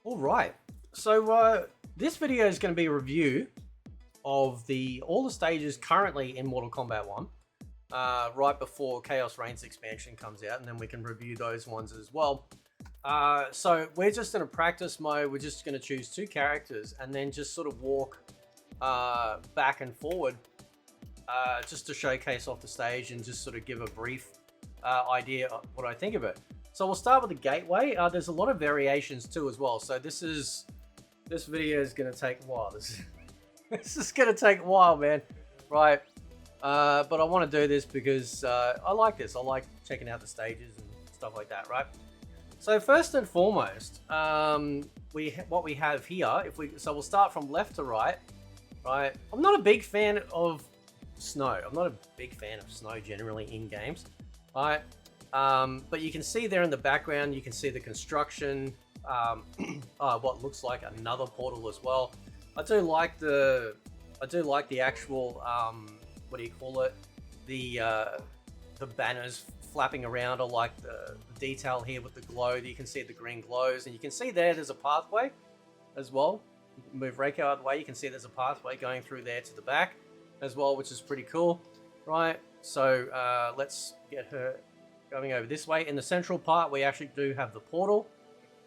All right, so this video is going to be a review of all the stages currently in Mortal Kombat 1, right before Chaos Reigns expansion comes out, and then we can review those ones as well. So we're just in a practice mode. We're just going to choose 2 characters and then just sort of walk back and forward just to showcase off the stage and just sort of give a brief idea of what I think of it. So we'll start with the gateway. There's a lot of variations too as well. So this video is going to take a while. This is going to take a while, man. Right. But I want to do this because I like this. I like checking out the stages and stuff like that, right? So first and foremost, what we have here, so we'll start from left to right, right? I'm not a big fan of snow. I'm not a big fan of snow generally in games, right? But you can see there in the background, you can see the construction, what looks like another portal as well. I do like the actual, what do you call it? The banners flapping around. I like the detail here with the glow. You can see the green glows, and you can see there's a pathway as well. You can move Reiko out of the way. You can see there's a pathway going through there to the back as well, which is pretty cool, right? So let's get her going over this way. In the central part, we actually do have the portal,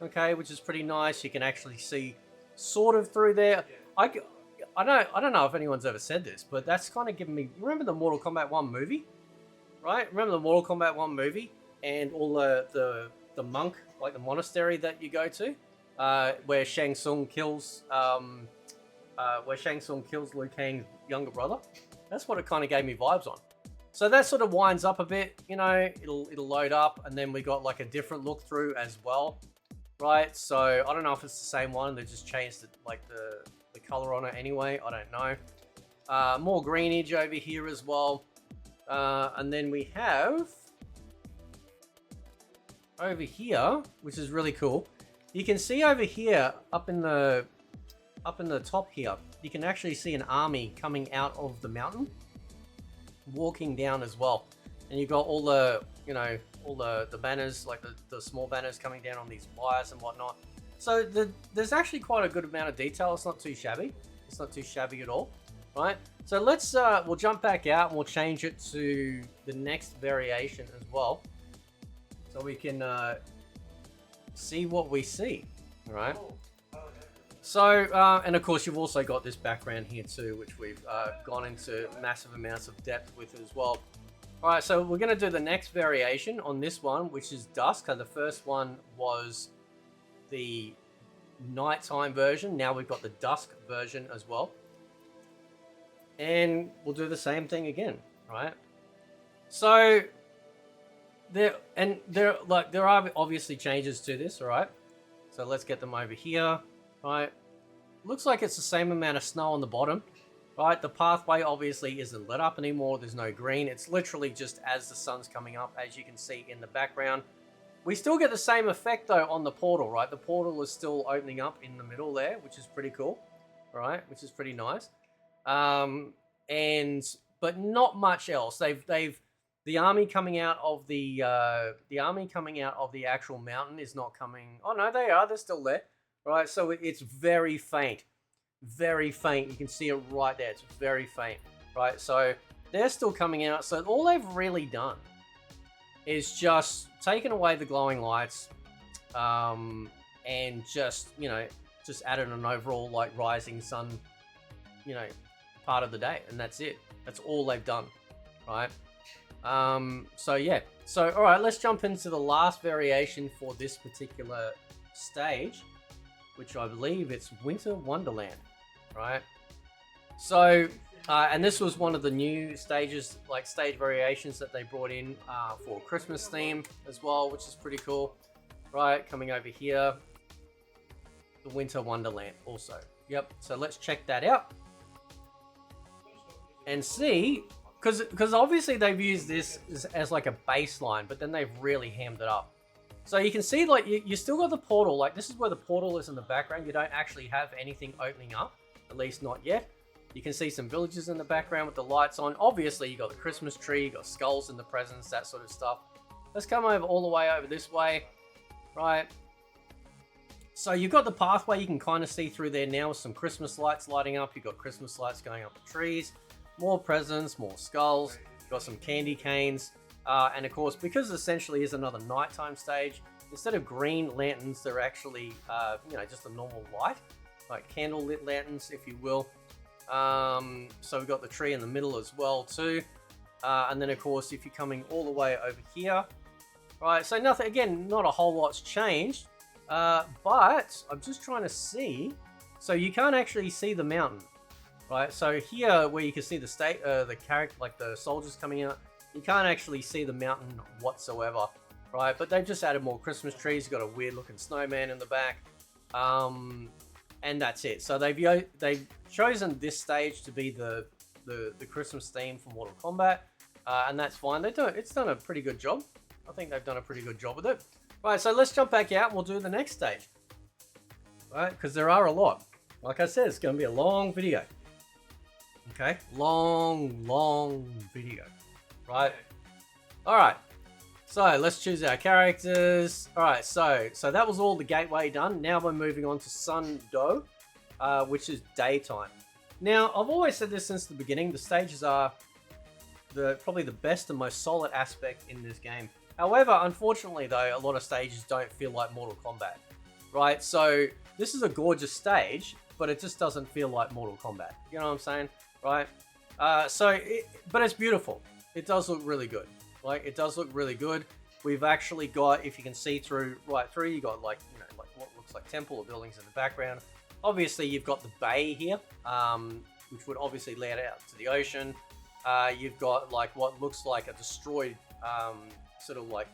okay, which is pretty nice. You can actually see sort of through there. I don't know if anyone's ever said this, but that's kind of giving me, remember the Mortal Kombat 1 movie? Right? Remember the Mortal Kombat 1 movie and all the monk, like the monastery that you go to, where Shang Tsung kills Liu Kang's younger brother? That's what it kind of gave me vibes on. So that sort of winds up a bit, you know, it'll load up, and then we got like a different look through as well, right? So I don't know if it's the same one. They just changed it, like the color on it anyway. I don't know. More greenage over here as well. And then we have over here, which is really cool. You can see over here, up in the top here, you can actually see an army coming out of the mountain, walking down as well. And you've got all the, you know, all the banners, like the small banners coming down on these wires and whatnot. So there's actually quite a good amount of detail. It's not too shabby. It's not too shabby at all, right? So let's, we'll jump back out and we'll change it to the next variation as well. So we can see what we see, right? So, and of course you've also got this background here too, which we've gone into massive amounts of depth with as well. All right, so we're gonna do the next variation on this one, which is dusk. The first one was the nighttime version. Now we've got the dusk version as well. And we'll do the same thing again, right? So there are obviously changes to this, all right? So let's get them over here, right? Looks like it's the same amount of snow on the bottom, right? The pathway obviously isn't lit up anymore. There's no green. It's literally just as the sun's coming up, as you can see in the background. We still get the same effect though on the portal, right? The portal is still opening up in the middle there, which is pretty cool, right? Which is pretty nice. But not much else. The army coming out of the actual mountain is not coming. Oh no, they're still there, right? So it's very faint, very faint. You can see it right there. It's very faint, right? So they're still coming out. So all they've really done is just taken away the glowing lights, and just, you know, just added an overall like rising sun, you know, part of the day, and that's it. That's all they've done, right? So yeah, so all right, let's jump into the last variation for this particular stage, which I believe it's Winter Wonderland, right? So and this was one of the new stages, like stage variations that they brought in for Christmas theme as well, which is pretty cool, right? Coming over here, the Winter Wonderland also. Yep, so let's check that out and see, because obviously they've used this as like a baseline, but then they've really hammed it up. So you can see, like, you still got the portal. Like, this is where the portal is in the background. You don't actually have anything opening up, at least not yet. You can see some villages in the background with the lights on. Obviously, you got the Christmas tree, you got skulls in the presents, that sort of stuff. Let's come over all the way over this way, right? So you've got the pathway you can kind of see through there now with some Christmas lights lighting up. You've got Christmas lights going up the trees, more presents, more skulls, you've got some candy canes. And of course, because it essentially is another nighttime stage, instead of green lanterns, they're actually, just a normal light, like candle lit lanterns, if you will. So we've got the tree in the middle as well too. And then of course, if you're coming all the way over here, right, so nothing, again, not a whole lot's changed. But I'm just trying to see, so you can't actually see the mountain, right? So here, where you can see the character, like the soldiers coming out, you can't actually see the mountain whatsoever, right? But they've just added more Christmas trees. You've got a weird looking snowman in the back, and that's it. So they've chosen this stage to be the Christmas theme for Mortal Kombat, and that's fine. It's done a pretty good job. I think they've done a pretty good job with it. Right, so let's jump back out and we'll do the next stage. Right, because there are a lot. Like I said, it's going to be a long video. Okay, long video. Right. All right. So let's choose our characters. All right, so that was all the gateway done. Now we're moving on to Sun Do, which is daytime. Now, I've always said this since the beginning. The stages are probably the best and most solid aspect in this game. However, unfortunately though, a lot of stages don't feel like Mortal Kombat, right? So this is a gorgeous stage, but it just doesn't feel like Mortal Kombat. You know what I'm saying, right? But it's beautiful. It does look really good. Like, it does look really good. We've actually got, if you can see right through, you got like what looks like temple or buildings in the background. Obviously, you've got the bay here, which would obviously lead out to the ocean. You've got like what looks like a destroyed sort of like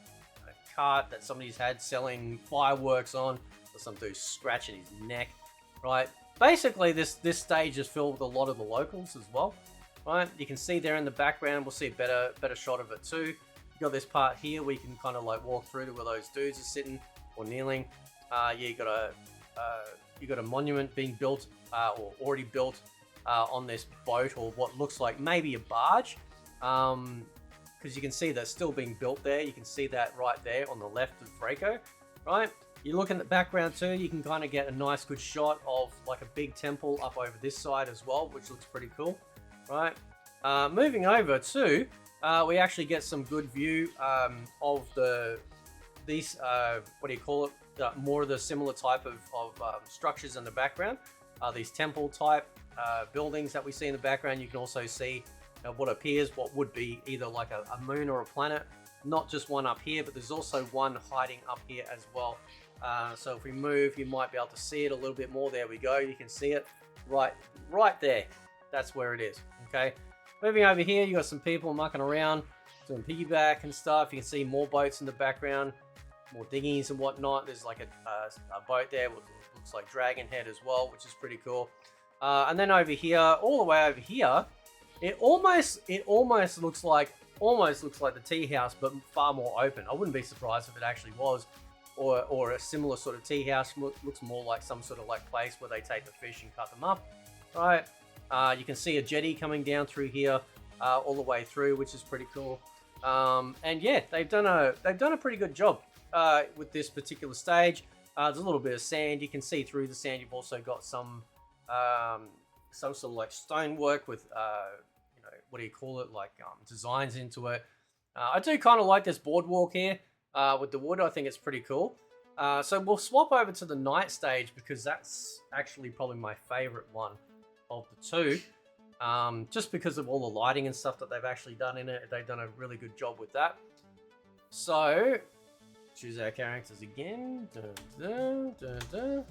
a cart that somebody's had selling fireworks on, or some dude scratching his neck, right? Basically, this stage is filled with a lot of the locals as well, right? You can see there in the background, we'll see a better shot of it too. You've got this part here where you can kind of like walk through to where those dudes are sitting or kneeling. You got a monument being built or already built on this boat, or what looks like maybe a barge. Because you can see that's still being built there. You can see that right there on the left of Draco, right? You look in the background too, you can kind of get a nice good shot of like a big temple up over this side as well, which looks pretty cool, right? Moving over to, we actually get some good view of these, what do you call it? More of the similar type of structures in the background. These temple type buildings that we see in the background. You can also see what appears what would be either like a moon or a planet. Not just one up here, but there's also one hiding up here as well. So if we move, you might be able to see it a little bit more. There we go. You can see it right there. That's where it is. Okay. Moving over here, you got some people mucking around, doing piggyback and stuff. You can see more boats in the background, more dinghies and whatnot. There's like a boat there, which looks like Dragon Head as well, which is pretty cool. And then over here, all the way over here, it almost looks like the tea house, but far more open. I wouldn't be surprised if it actually was, or a similar sort of tea house. Looks more like some sort of like place where they take the fish and cut them up, right? You can see a jetty coming down through here, all the way through, which is pretty cool. And yeah, they've done a pretty good job with this particular stage. There's a little bit of sand. You can see through the sand. You've also got some sort of like stonework with what do you call it, like designs into it. I do kind of like this boardwalk here with the wood. I think it's pretty cool. So we'll swap over to the night stage, because that's actually probably my favorite one of the two, just because of all the lighting and stuff that they've actually done in it. They've done a really good job with that. So choose our characters again.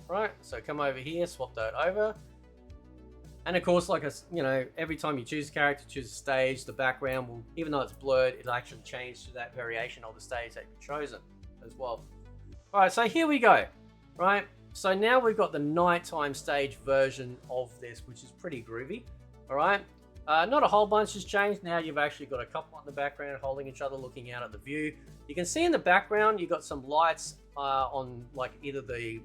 Right, so come over here, swap that over. And of course, like every time you choose a character, choose a stage, the background will, even though it's blurred, it'll actually change to that variation of the stage that you've chosen as well. All right, so here we go. Right, so now we've got the nighttime stage version of this, which is pretty groovy. All right, not a whole bunch has changed. Now you've actually got a couple in the background holding each other, looking out at the view. You can see in the background you've got some lights on like either the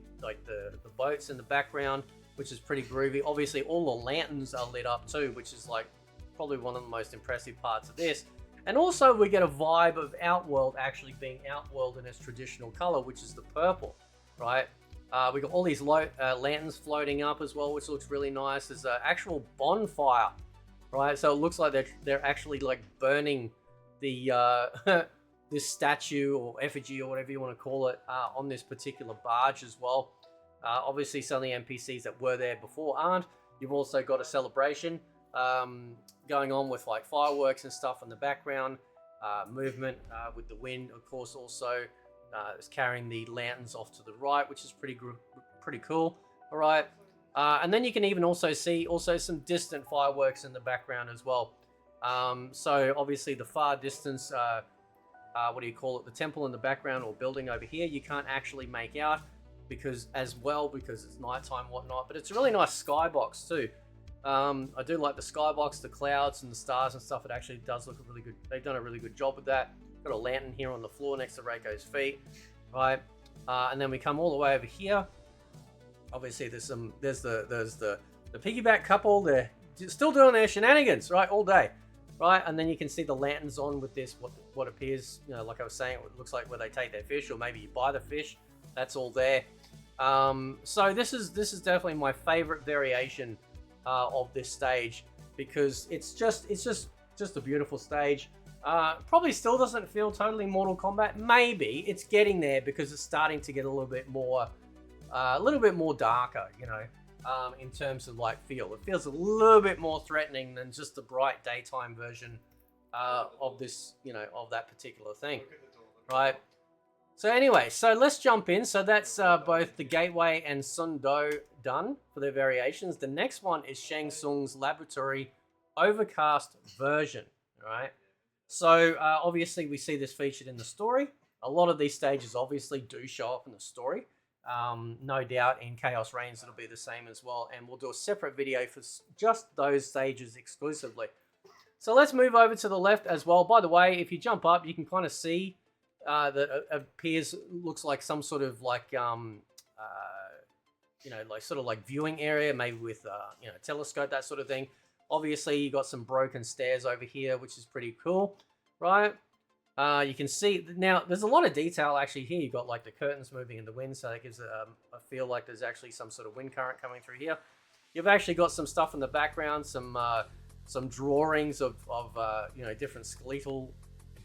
boats in the background, which is pretty groovy. Obviously, all the lanterns are lit up too, which is like probably one of the most impressive parts of this. And also, we get a vibe of Outworld actually being Outworld in its traditional color, which is the purple, right? We got all these lanterns floating up as well, which looks really nice. There's an actual bonfire, right? So it looks like they're actually like burning the this statue or effigy or whatever you want to call it on this particular barge as well. Obviously, some of the NPCs that were there before aren't. You've also got a celebration going on with like fireworks and stuff in the background. Movement with the wind, of course, also is carrying the lanterns off to the right, which is pretty cool. All right, and then you can even also see some distant fireworks in the background as well. So obviously the far distance, what do you call it? The temple in the background or building over here, you can't actually make out because it's nighttime and whatnot. But it's a really nice skybox too. I do like the skybox, the clouds and the stars and stuff. It actually does look really good. They've done a really good job with that. Got a lantern here on the floor next to Reiko's feet, right? And then we come all the way over here. Obviously, there's the piggyback couple. They're still doing their shenanigans, right, all day, right? And then you can see the lanterns on with this what appears, you know, like I was saying, it looks like where they take their fish, or maybe you buy the fish. That's all there. So this is definitely my favorite variation of this stage, because it's just a beautiful stage. Probably still doesn't feel totally Mortal Kombat. Maybe it's getting there because it's starting to get a little bit more darker, you know, in terms of like feel. It feels a little bit more threatening than just the bright daytime version of this, you know, of that particular thing, right? So anyway, so let's jump in. So that's both the Gateway and Sun Do done for their variations. The next one is Shang Tsung's Laboratory Overcast version, right? So obviously we see this featured in the story. A lot of these stages obviously do show up in the story. No doubt in Chaos Reigns it'll be the same as well, and we'll do a separate video for just those stages exclusively. So let's move over to the left as well. By the way, if you jump up, you can kind of see that looks like some sort of like you know, like sort of like viewing area, maybe with you know, telescope, that sort of thing. Obviously, you got some broken stairs over here, which is pretty cool, right? You can see now there's a lot of detail actually here. You got like the curtains moving in the wind, so that gives a feel like there's actually some sort of wind current coming through here. You've actually got some stuff in the background, some drawings of you know, different skeletal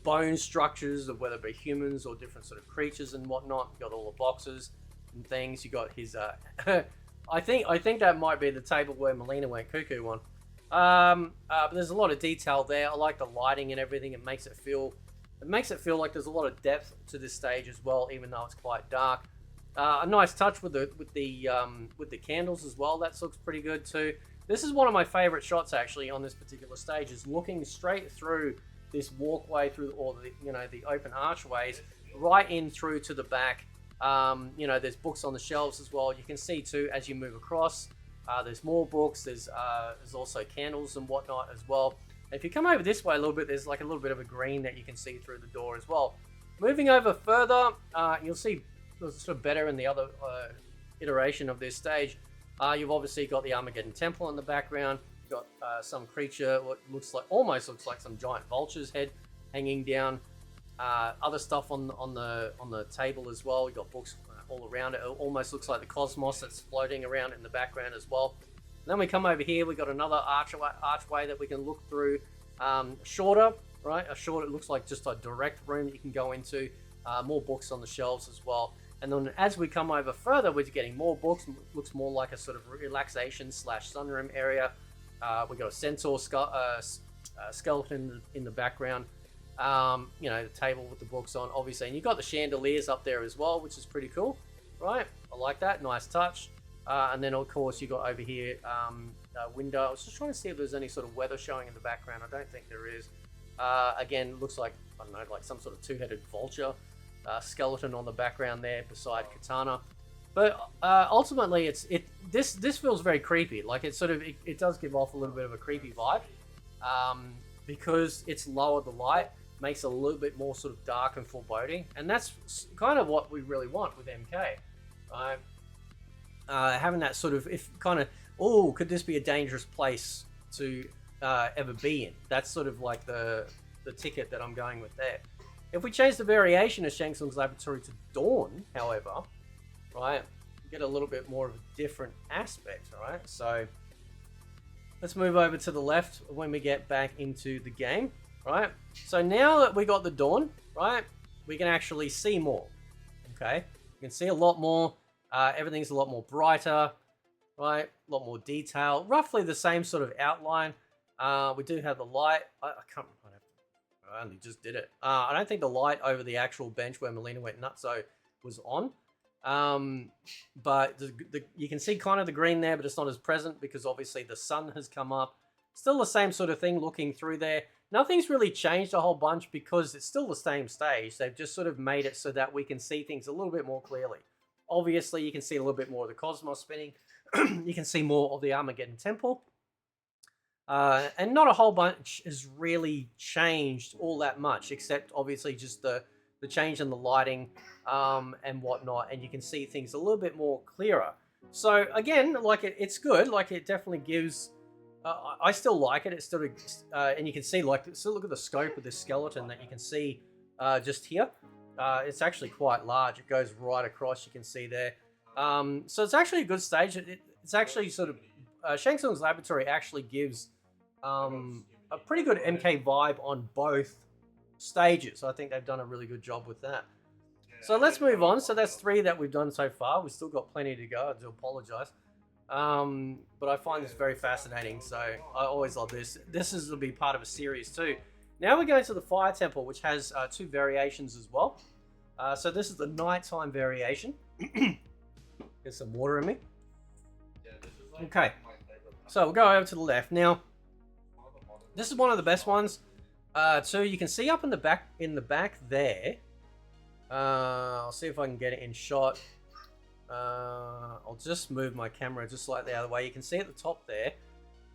bone structures of whether it be humans or different sort of creatures and whatnot. You got all the boxes and things. You got his I think that might be the table where Melina went cuckoo on. But there's a lot of detail there. I like the lighting and everything. It makes it feel like there's a lot of depth to this stage as well, even though it's quite dark. A nice touch with the candles as well. That looks pretty good too. This is one of my favorite shots actually on this particular stage, is looking straight through this walkway through all the, you know, the open archways right in through to the back. You know, there's books on the shelves as well. You can see too as you move across. There's more books. There's also candles and whatnot as well. And if you come over this way a little bit, there's like a little bit of a green that you can see through the door as well. Moving over further, you'll see sort of better in the other iteration of this stage. You've obviously got the Armageddon Temple in the background. You've got some creature, what almost looks like some giant vulture's head hanging down. Other stuff on the table as well. You've got books all around it. It almost looks like the cosmos that's floating around in the background as well. And then we come over here, we've got another archway that we can look through. Shorter, right? It looks like just a direct room that you can go into. More books on the shelves as well. And then as we come over further, we're getting more books. It looks more like a sort of relaxation / sunroom area. We've got a centaur skeleton in the background. You know, the table with the books on, obviously. And you've got the chandeliers up there as well, which is pretty cool, right? I like that. Nice touch. And then, of course, you got over here a window. I was just trying to see if there's any sort of weather showing in the background. I don't think there is. Again, looks like, I don't know, like some sort of two-headed vulture skeleton on the background there beside Katana. But ultimately, this feels very creepy. Like it does give off a little bit of a creepy vibe, because it's lowered the light, makes it a little bit more sort of dark and foreboding, and that's kind of what we really want with MK. Right? Having that sort of, if kind of, oh, could this be a dangerous place to ever be in? That's sort of like the ticket that I'm going with there. If we change the variation of Shang Tsung's Laboratory to Dawn, however, right, get a little bit more of a different aspect. All right, so let's move over to the left when we get back into the game. Right, so now that we got the dawn, right, we can actually see more. Okay, you can see a lot more. Everything's a lot more brighter, right? A lot more detail. Roughly the same sort of outline. We do have the light. I can't. I only just did it. I don't think the light over the actual bench where Melina went nutso was on. But you can see kind of the green there, but it's not as present because obviously the sun has come up. Still the same sort of thing looking through there. Nothing's really changed a whole bunch because it's still the same stage. They've just sort of made it so that we can see things a little bit more clearly. Obviously, you can see a little bit more of the cosmos spinning. You can see more of the Armageddon Temple. And not a whole bunch has really changed all that much, except obviously just the change in the lighting and whatnot. And you can see things a little bit more clearer. So again, like it's good. Like it definitely gives... I still like it. It's still... and you can see, like, so look at the scope of this skeleton that you can see just here. It's actually quite large. It goes right across. You can see there. So it's actually a good stage. It's actually sort of... Shang Tsung's laboratory actually gives a pretty good MK vibe on both stages. I think they've done a really good job with that. So let's move on. So that's 3 that we've done so far. We've still got plenty to go. I do apologize. But I find this very fascinating. So I always love this. This is to be part of a series too. Now we're going to the Fire Temple, which has 2 variations as well. So this is the nighttime variation. Get some water in me. Okay. So we'll go over to the left. Now, this is one of the best ones. So you can see up in the back there. I'll see if I can get it in shot. I'll just move my camera just slightly out of the way. You can see at the top there,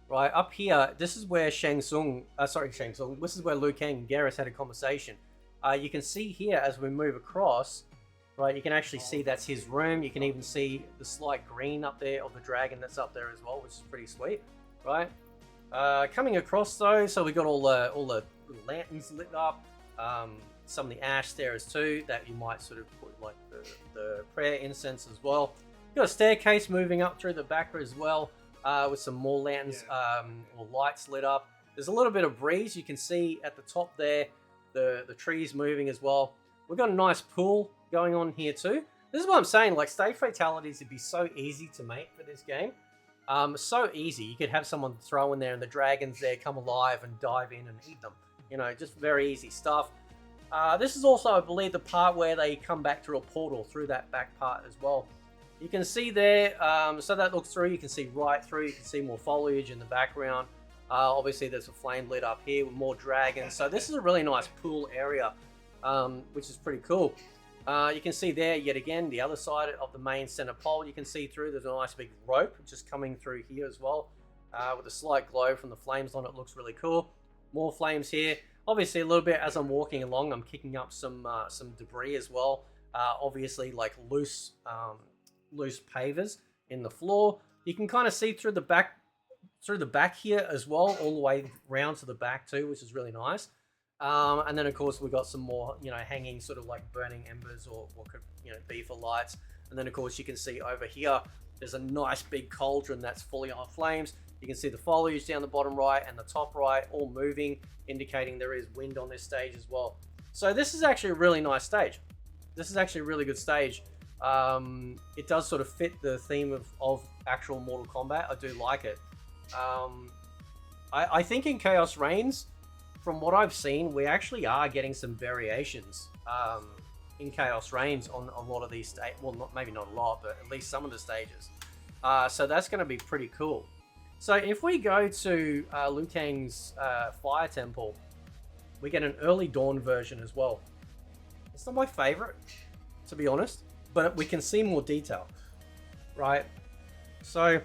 right up here. This is where This is where Liu Kang and Garrus had a conversation. You can see here as we move across, right? You can actually see that's his room. You can even see the slight green up there of the dragon that's up there as well, which is pretty sweet, right? Coming across though, so we got all the lanterns lit up. Some of the ash there is too, that you might sort of put like the prayer incense as well. Got a staircase moving up through the back as well, with some more lanterns or lights lit up. There's a little bit of breeze. You can see at the top there, the trees moving as well. We've got a nice pool going on here too. This is what I'm saying, like stage fatalities would be so easy to make for this game. So easy. You could have someone throw in there and the dragons there come alive and dive in and eat them. You know, just very easy stuff. This is also, I believe, the part where they come back through a portal through that back part as well. You can see there, so that looks through, you can see right through, you can see more foliage in the background. Obviously, there's a flame lit up here with more dragons. So this is a really nice pool area, which is pretty cool. You can see there, yet again, the other side of the main center pole, you can see through, there's a nice big rope just coming through here as well, with a slight glow from the flames on it. Looks really cool. More flames here. Obviously, a little bit as I'm walking along, I'm kicking up some debris as well. Obviously, like loose pavers in the floor. You can kind of see through the back here as well, all the way round to the back too, which is really nice. And then of course we've got some more, hanging sort of like burning embers or what could, be for lights. And then of course you can see over here, there's a nice big cauldron that's fully on flames. You can see the foliage down the bottom right and the top right, all moving, indicating there is wind on this stage as well. So this is actually a really nice stage. This is actually a really good stage. It does sort of fit the theme of actual Mortal Kombat. I do like it. I think in Chaos Reigns, from what I've seen, we actually are getting some variations in Chaos Reigns on a lot of these stages. Well, maybe not a lot, but at least some of the stages. So that's going to be pretty cool. So if we go to Liu Kang's Fire Temple, we get an early dawn version as well. It's not my favorite, to be honest, but we can see more detail, right? So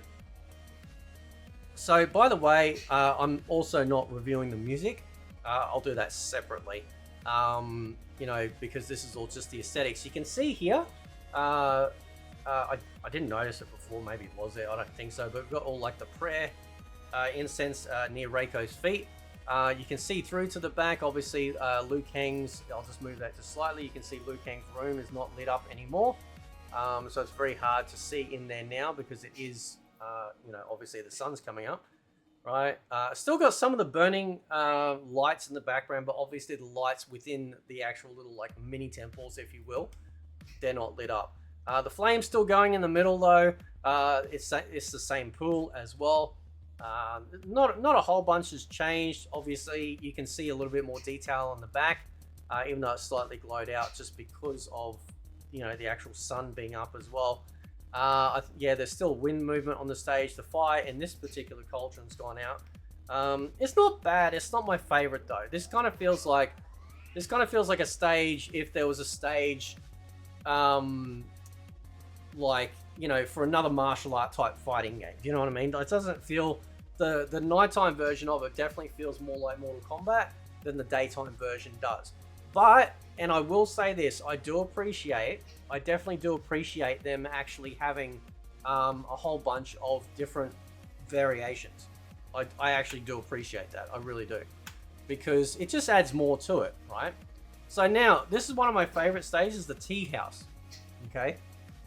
by the way, I'm also not reviewing the music. I'll do that separately, because this is all just the aesthetics. You can see here, I didn't notice it before, maybe it was there, I don't think so, but we've got all like the prayer incense near Reiko's feet. You can see through to the back, obviously Liu Kang's, I'll just move that just slightly, you can see Liu Kang's room is not lit up anymore. So it's very hard to see in there now because it is, you know, obviously the sun's coming up, right? Still got some of the burning lights in the background, but obviously the lights within the actual little like mini temples, if you will, they're not lit up. The flame's still going in the middle though. It's the same pool as well. Not a whole bunch has changed. Obviously, you can see a little bit more detail on the back, even though it's slightly glowed out just because of, you know, the actual sun being up as well. Yeah, there's still wind movement on the stage. The fire in this particular cauldron's gone out. It's not bad. It's not my favorite though. This kind of feels like a stage if there was a stage, like, you know, for another martial art type fighting game. Do you know what I mean? It doesn't feel, the nighttime version of it definitely feels more like Mortal Kombat than the daytime version does. But, and I will say this, I definitely do appreciate them actually having a whole bunch of different variations. I actually do appreciate that. I really do. Because it just adds more to it, right? So now, this is one of my favorite stages, the tea house. Okay?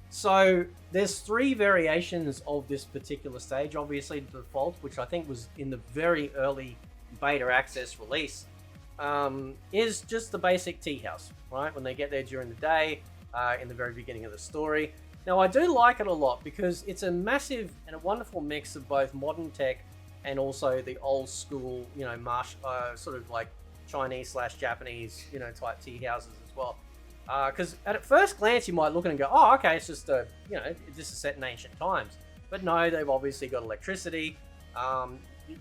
So there's 3 variations of this particular stage. Obviously, the default, which I think was in the very early beta access release, is just the basic tea house, right? When they get there during the day, in the very beginning of the story. Now, I do like it a lot because it's a massive and a wonderful mix of both modern tech and also the old school, you know, sort of like Chinese/Japanese, you know, type tea houses as well. Because at first glance you might look at it and go, oh, okay, it's just a, you know, this is set in ancient times. But no, they've obviously got electricity.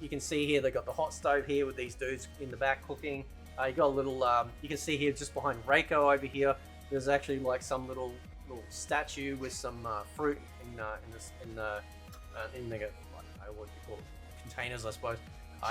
You can see here they've got the hot stove here with these dudes in the back cooking. You got a little, you can see here just behind Reiko over here, there's actually like some little statue with some fruit in the I don't know what you call it, containers, I suppose.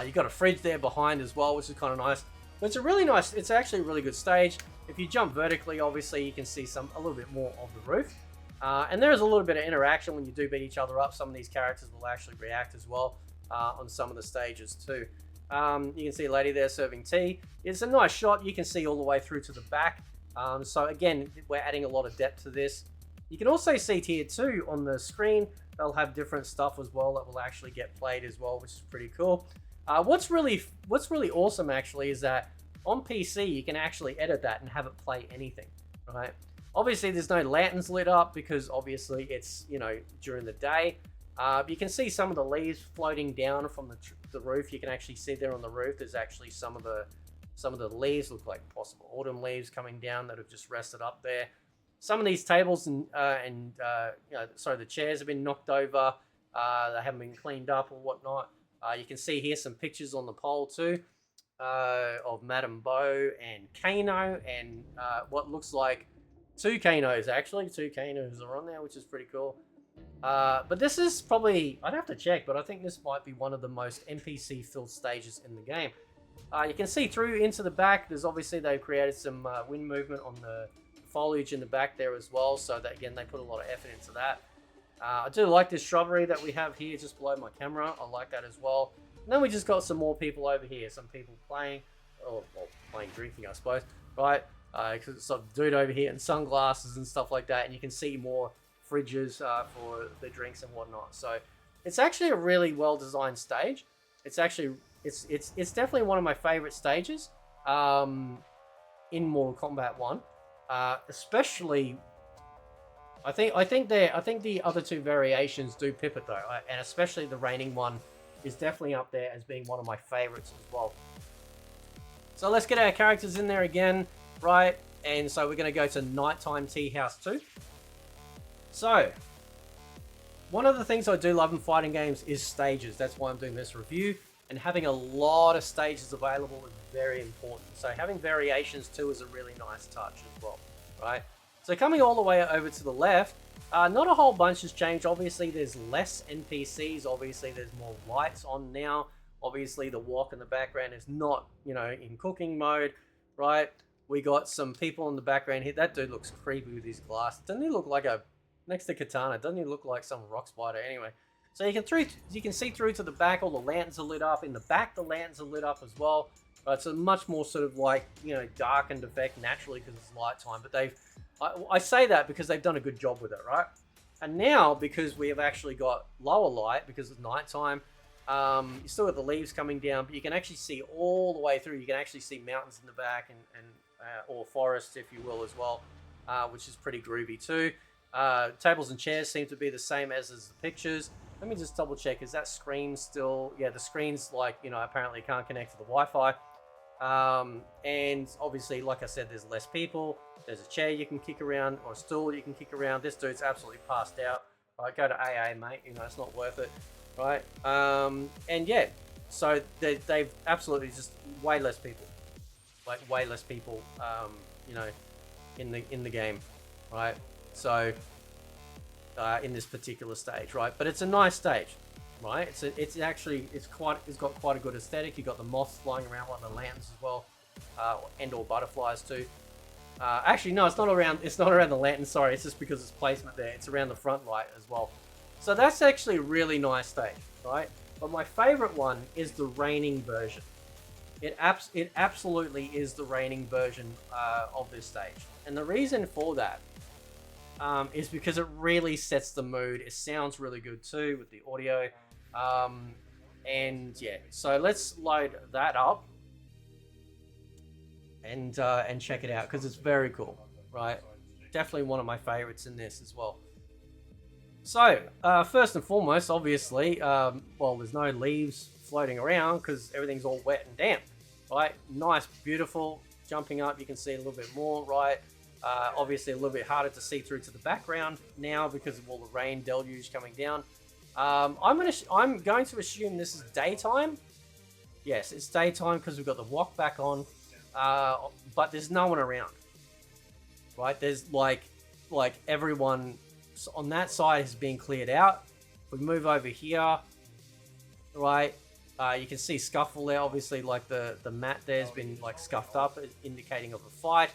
You got a fridge there behind as well, which is kind of nice. But it's a really nice, it's actually a really good stage. If you jump vertically, obviously you can see a little bit more of the roof. And there is a little bit of interaction when you do beat each other up. Some of these characters will actually react as well on some of the stages too. You can see a lady there serving tea. It's a nice shot. You can see all the way through to the back. So again, we're adding a lot of depth to this. You can also see here too on the screen, they'll have different stuff as well that will actually get played as well, which is pretty cool. What's really awesome actually is that on PC you can actually edit that and have it play anything, right? Obviously there's no lanterns lit up because obviously it's, you know, during the day. You can see some of the leaves floating down from the roof. You can actually see there on the roof there's actually some of the leaves look like possible autumn leaves coming down that have just rested up there. Some of these tables and you know, sorry, the chairs have been knocked over. They haven't been cleaned up or whatnot. You can see here some pictures on the pole too of Madame Bo and Kano and what looks like 2 Kanos actually. 2 Kanos are on there, which is pretty cool. But this is probably, I'd have to check, but I think this might be one of the most NPC-filled stages in the game. You can see through into the back. There's obviously, they've created some wind movement on the foliage in the back there as well. So that, again, they put a lot of effort into that. I do like this shrubbery that we have here just below my camera. I like that as well. And then we just got some more people over here. Some people playing, or well, playing, drinking, I suppose, right? Because it's a dude over here in sunglasses and stuff like that. And you can see more fridges for the drinks and whatnot. So it's actually a really well-designed stage. It's actually, it's definitely one of my favorite stages in Mortal Kombat 1. Especially, I think the other 2 variations do pip it though, and especially the raining one is definitely up there as being one of my favorites as well. So let's get our characters in there again, right? And so we're going to go to Nighttime Tea House 2. So, one of the things I do love in fighting games is stages. That's why I'm doing this review. And having a lot of stages available is very important. So having variations too is a really nice touch as well, right? So coming all the way over to the left, not a whole bunch has changed. Obviously, there's less NPCs. Obviously, there's more lights on now. Obviously, the walk in the background is not, you know, in cooking mode, right? We got some people in the background here. That dude looks creepy with his glass. Doesn't he look like next to Katana, doesn't he look like some rock spider? Anyway, so you can see through to the back. All the lanterns are lit up. In the back, the lanterns are lit up as well. It's a much more sort of like, you know, darkened effect naturally because it's nighttime. But they've I say that because they've done a good job with it, right? And now, because we have actually got lower light, because it's nighttime, you still got the leaves coming down, but you can actually see all the way through. You can actually see mountains in the back and or forests, if you will, as well, which is pretty groovy too. Tables and chairs seem to be the same as the pictures. Let me just double check. Is that screen still? Yeah, the screen's like, apparently can't connect to the Wi-Fi. And obviously, like I said, there's less people. There's a chair you can kick around or a stool you can kick around. This dude's absolutely passed out. Right, go to AA, mate. It's not worth it, right? And yeah, so they've absolutely just way less people, like way less people, in the game, right? So in this particular stage, right? But it's a nice stage, right? It's got quite a good aesthetic. You got the moths flying around like the lanterns as well, and/or butterflies too. Actually, no, it's not around the lantern. Sorry, it's just because it's placement there. It's around the front light as well. So that's actually a really nice stage, right? But my favorite one is the raining version. It absolutely is the raining version of this stage, and the reason for that is because it really sets the mood. It sounds really good too with the audio, and yeah. So let's load that up and check it out because it's very cool, right? Definitely one of my favorites in this as well. So first and foremost, obviously, well, there's no leaves floating around because everything's all wet and damp, right? Nice, beautiful. Jumping up, you can see a little bit more, right? Obviously a little bit harder to see through to the background now because of all the rain deluge coming down. I'm going to assume this is daytime. Yes, it's daytime because we've got the wok back on, but there's no one around, right? There's like everyone on that side has been cleared out. We move over here, right? You can see scuffle there. Obviously, like the mat there's been like scuffed up, indicating of a fight.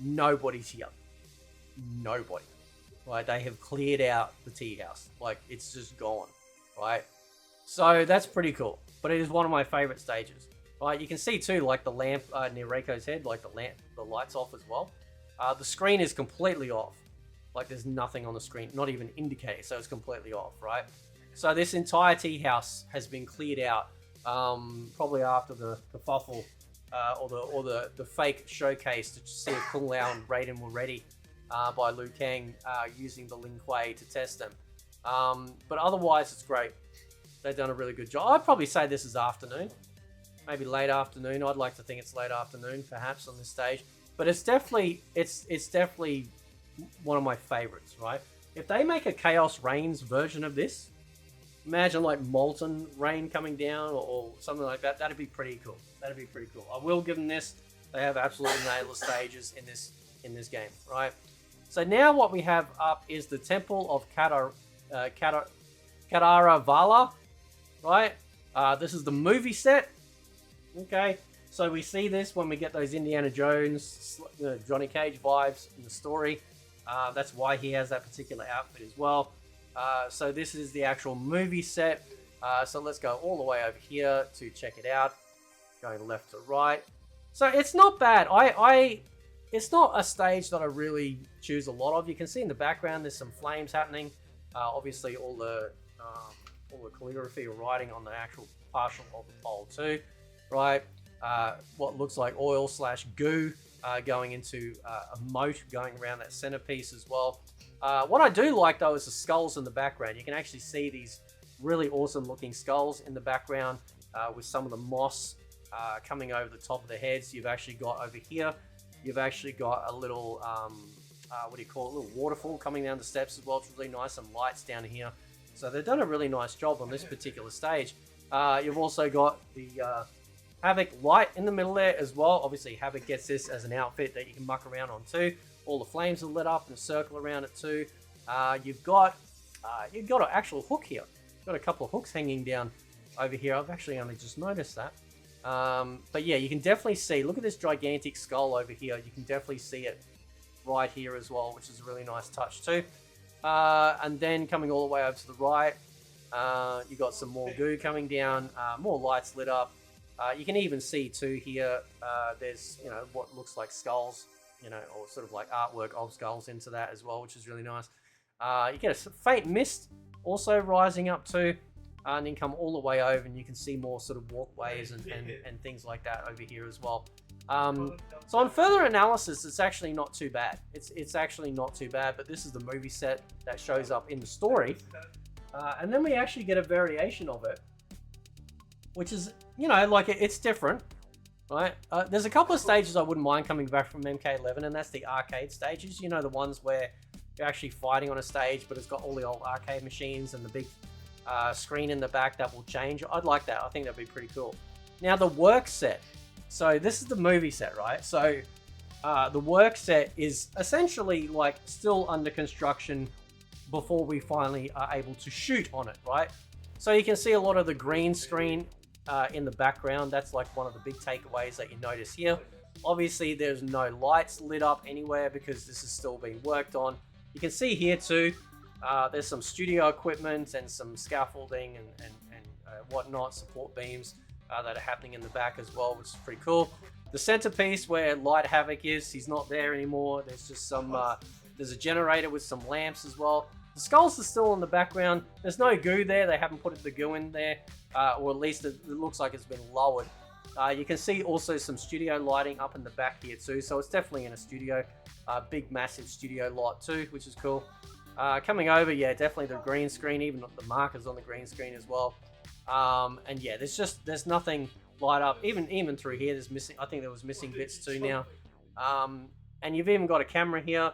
Nobody's here. Nobody. Right? They have cleared out the tea house. Like, it's just gone. Right? So, that's pretty cool. But it is one of my favorite stages. Right? You can see, too, like, the lamp near Reiko's head. Like, the light's off as well. The screen is completely off. Like, there's nothing on the screen. Not even indicating. So, it's completely off. Right? So, this entire tea house has been cleared out. Probably after the kerfuffle. Or the fake showcase to see if Kung Lao and Raiden were ready by Liu Kang using the Lin Kuei to test them. But otherwise, it's great. They've done a really good job. I'd probably say this is afternoon, maybe late afternoon. I'd like to think it's late afternoon, perhaps on this stage. But it's definitely one of my favorites. Right? If they make a Chaos Reigns version of this, imagine like molten rain coming down or something like that. That'd be pretty cool. That'd be pretty cool. I will give them this. They have absolutely nailed the stages in this game, right? So now what we have up is the Temple of Kadaravala, right? This is the movie set. Okay, so we see this when we get those Indiana Jones, Johnny Cage vibes in the story. That's why he has that particular outfit as well. So this is the actual movie set. So let's go all the way over here to check it out. Going left to right. So it's not bad. It's not a stage that I really choose a lot of. You can see in the background there's some flames happening. Obviously all the calligraphy or writing on the actual partial of the pole too, right? What looks like oil / goo going into a moat going around that centerpiece as well. What I do like though is the skulls in the background. You can actually see these really awesome looking skulls in the background with some of the moss coming over the top of the heads. You've actually got over here, you've actually got a little, what do you call it, a little waterfall coming down the steps as well. It's really nice, and lights down here. So they've done a really nice job on this particular stage. You've also got the Havoc light in the middle there as well. Obviously Havoc gets this as an outfit that you can muck around on too. All the flames are lit up and a circle around it too. You've got an actual hook here. You've got a couple of hooks hanging down over here. I've actually only just noticed that. But yeah, you can definitely see, look at this gigantic skull over here. You can definitely see it right here as well, which is a really nice touch too. And then coming all the way over to the right, you got some more goo coming down, more lights lit up. You can even see too here, there's what looks like skulls you know, or sort of like artwork of skulls into that as well, which is really nice. You get a faint mist also rising up too, and then come all the way over, and you can see more sort of walkways and things like that over here as well. So on further analysis, it's actually not too bad. It's actually not too bad, but this is the movie set that shows up in the story. And then we actually get a variation of it, which is, you know, like it's different, right? There's a couple of stages I wouldn't mind coming back from MK11, and that's the arcade stages. You know, the ones where you're actually fighting on a stage, but it's got all the old arcade machines and the big screen in the back that will change. I'd like that. I think that'd be pretty cool. Now, the work set. So this is the movie set, right? So the work set is essentially like still under construction before we finally are able to shoot on it, right? So you can see a lot of the green screen in the background. That's like one of the big takeaways that you notice here. Obviously, there's no lights lit up anywhere because this is still being worked on. You can see here too, there's some studio equipment and some scaffolding and whatnot, support beams that are happening in the back as well, which is pretty cool. The centerpiece where Light Havoc is, he's not there anymore. There's just some, there's a generator with some lamps as well. The skulls are still in the background. There's no goo there. They haven't put the goo in there, or at least it looks like it's been lowered. You can see also some studio lighting up in the back here too. So it's definitely in a studio, big massive studio lot too, which is cool. Coming over, yeah, definitely the green screen, even the markers on the green screen as well. And yeah, there's nothing light up. Even through here, there's missing. I think there was missing bits too now. And you've even got a camera here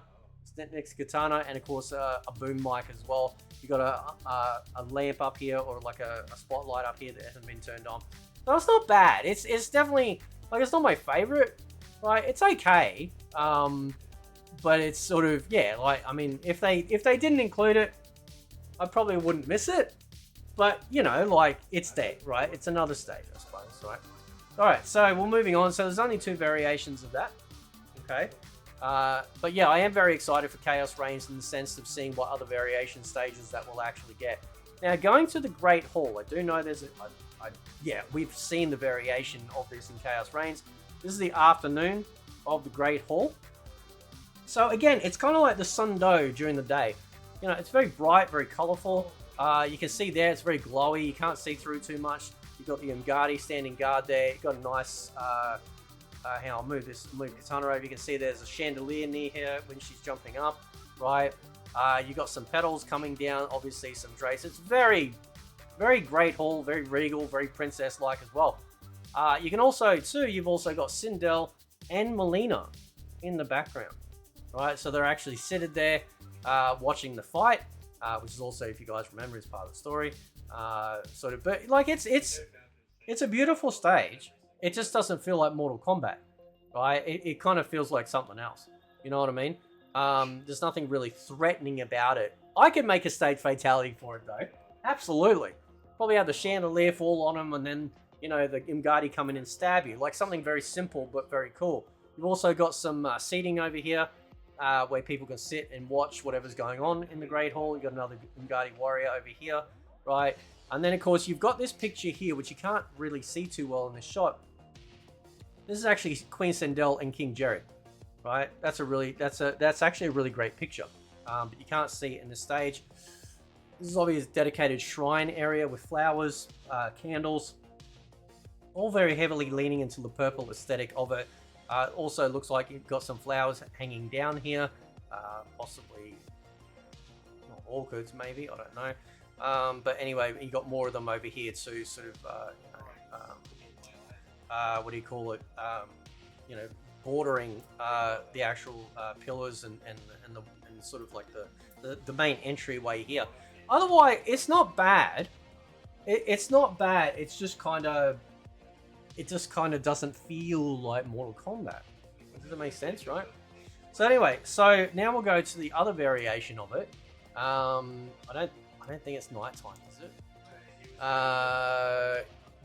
next to Katana, and of course a boom mic as well. You got a lamp up here, or like a spotlight up here that hasn't been turned on. So it's not bad. It's definitely like, it's not my favorite. Right, it's okay. But it's sort of, yeah, like, I mean, if they didn't include it, I probably wouldn't miss it. But, you know, like, it's there, right? It's another stage, I suppose, right? All right, so we're moving on. So there's only 2 variations of that, okay? But yeah, I am very excited for Chaos Reigns in the sense of seeing what other variation stages that we'll actually get. Now, going to the Great Hall, I do know there's yeah, we've seen the variation of this in Chaos Reigns. This is the afternoon of the Great Hall. So again, it's kind of like the Sun Do during the day. You know, it's very bright, very colorful. You can see there, it's very glowy. You can't see through too much. You've got the Umgadi standing guard there. You've got a nice, hang on, I'll move Katana over. You can see there's a chandelier near here when she's jumping up, right? You've got some petals coming down, obviously some drapes. It's very, very Great Hall, very regal, very princess-like as well. You can also, too, you've also got Sindel and Melina in the background, right? So they're actually seated there watching the fight, which is also, if you guys remember, is part of the story. Sort of, but like it's a beautiful stage. It just doesn't feel like Mortal Kombat, right? It kind of feels like something else. You know what I mean? There's nothing really threatening about it. I could make a stage fatality for it though. Absolutely. Probably have the chandelier fall on them, and then, you know, the Umgadi come in and stab you. Like something very simple but very cool. You've also got some seating over here where people can sit and watch whatever's going on in the Great Hall. You've got another Umgadi warrior over here, right? And then, of course, you've got this picture here, which you can't really see too well in this shot. This is actually Queen Sindel and King Jerry, right? That's actually a really great picture, but you can't see it in the stage. This is obviously a dedicated shrine area with flowers, candles, all very heavily leaning into the purple aesthetic of it. Also looks like you've got some flowers hanging down here, possibly not orchids, maybe, I don't know. But anyway, you got more of them over here too, sort of, what do you call it? You know, bordering the actual pillars and sort of like the main entryway here. Otherwise, it's not bad. It's not bad. It's just kind of. It just kind of doesn't feel like Mortal Kombat. Does that make sense, right? So anyway, so now we'll go to the other variation of it. I don't think it's nighttime, is it?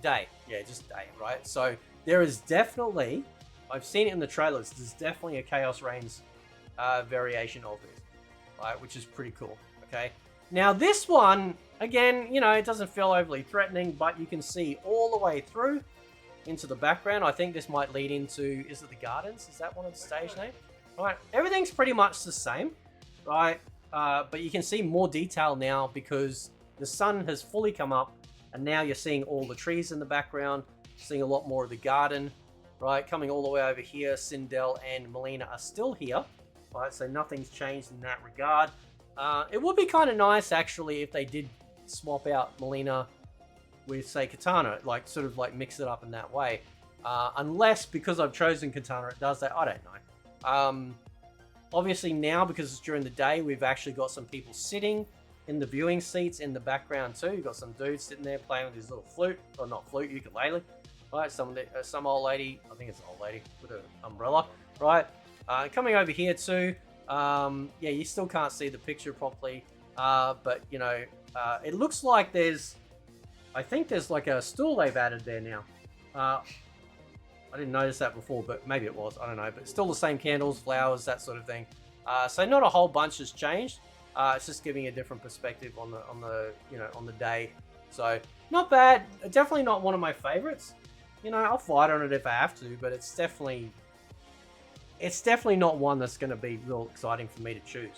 Day. Yeah, just day, right? So there is definitely, I've seen it in the trailers, there's definitely a Chaos Reigns variation of this, right? Which is pretty cool, okay? Now this one, again, you know, it doesn't feel overly threatening, but you can see all the way through into the background. I think this might lead into, is it the Gardens? Is that one of the stage names? right? Everything's pretty much the same, right? But you can see more detail now because the sun has fully come up, and now you're seeing all the trees in the background, seeing a lot more of the garden, right? Coming all the way over here, Sindel and Melina are still here, right? So nothing's changed in that regard. It would be kind of nice, actually, if they did swap out Melina with, say, Katana, like, sort of, like, mix it up in that way. Unless, because I've chosen Katana, it does that. I don't know. Obviously now, because it's during the day, we've actually got some people sitting in the viewing seats in the background too. You've got some dude sitting there playing with his little flute, or not flute, ukulele, right? Some old lady, I think it's an old lady with an umbrella, right? Coming over here too, yeah, you still can't see the picture properly, but you know, it looks like I think there's like a stool they've added there now. I didn't notice that before, but maybe it was. I don't know. But still the same candles, flowers, that sort of thing. So not a whole bunch has changed. It's just giving a different perspective on the day. So not bad. Definitely not one of my favorites. You know, I'll fight on it if I have to, but it's definitely not one that's going to be real exciting for me to choose.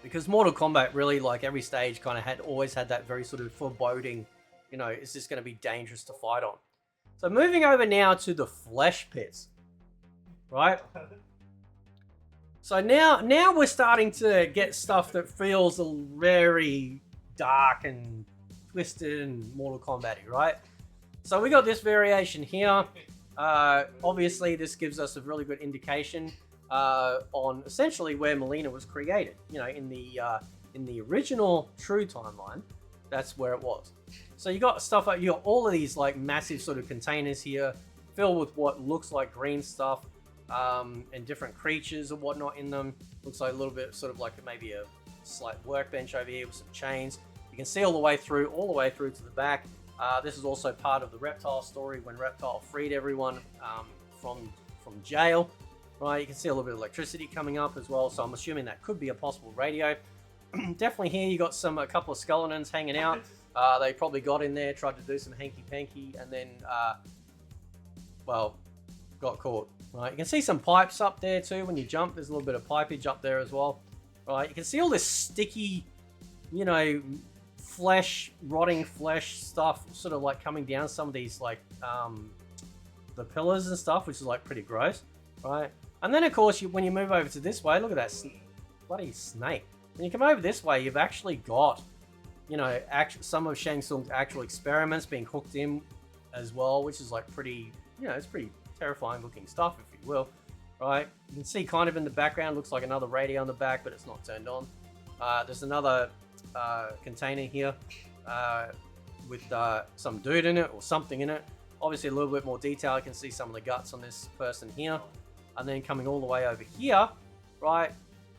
Because Mortal Kombat really, like every stage, kind of always had that very sort of foreboding, you know, is this going to be dangerous to fight on? So moving over now to the flesh pits, right? So now we're starting to get stuff that feels very dark and twisted and Mortal Kombat-y, right? So we got this variation here. Obviously, this gives us a really good indication on essentially where Melina was created. You know, in the original true timeline, that's where it was. So you got stuff like, you got all of these like massive sort of containers here filled with what looks like green stuff, and different creatures and whatnot in them. Looks like a little bit sort of like maybe a slight workbench over here with some chains. You can see all the way through to the back. This is also part of the Reptile story when Reptile freed everyone from jail. Right, you can see a little bit of electricity coming up as well, so I'm assuming that could be a possible radio. Definitely here you got a couple of skeletons hanging out. They probably got in there, tried to do some hanky-panky, and then, well, got caught. Right, you can see some pipes up there too when you jump. There's a little bit of pipage up there as well. Right, you can see all this sticky, you know, rotting flesh stuff sort of like coming down some of these like the pillars and stuff, which is like pretty gross. Right, and then of course when you move over to this way, look at that bloody snake. When you come over this way, you've actually got, you know, some of Shang Tsung's actual experiments being hooked in as well, which is like pretty, you know, it's pretty terrifying looking stuff, if you will. Right, you can see kind of in the background, looks like another radio on the back, but it's not turned on. There's another container here with some dude in it or something in it. Obviously a little bit more detail. I can see some of the guts on this person here. And then coming all the way over here, right,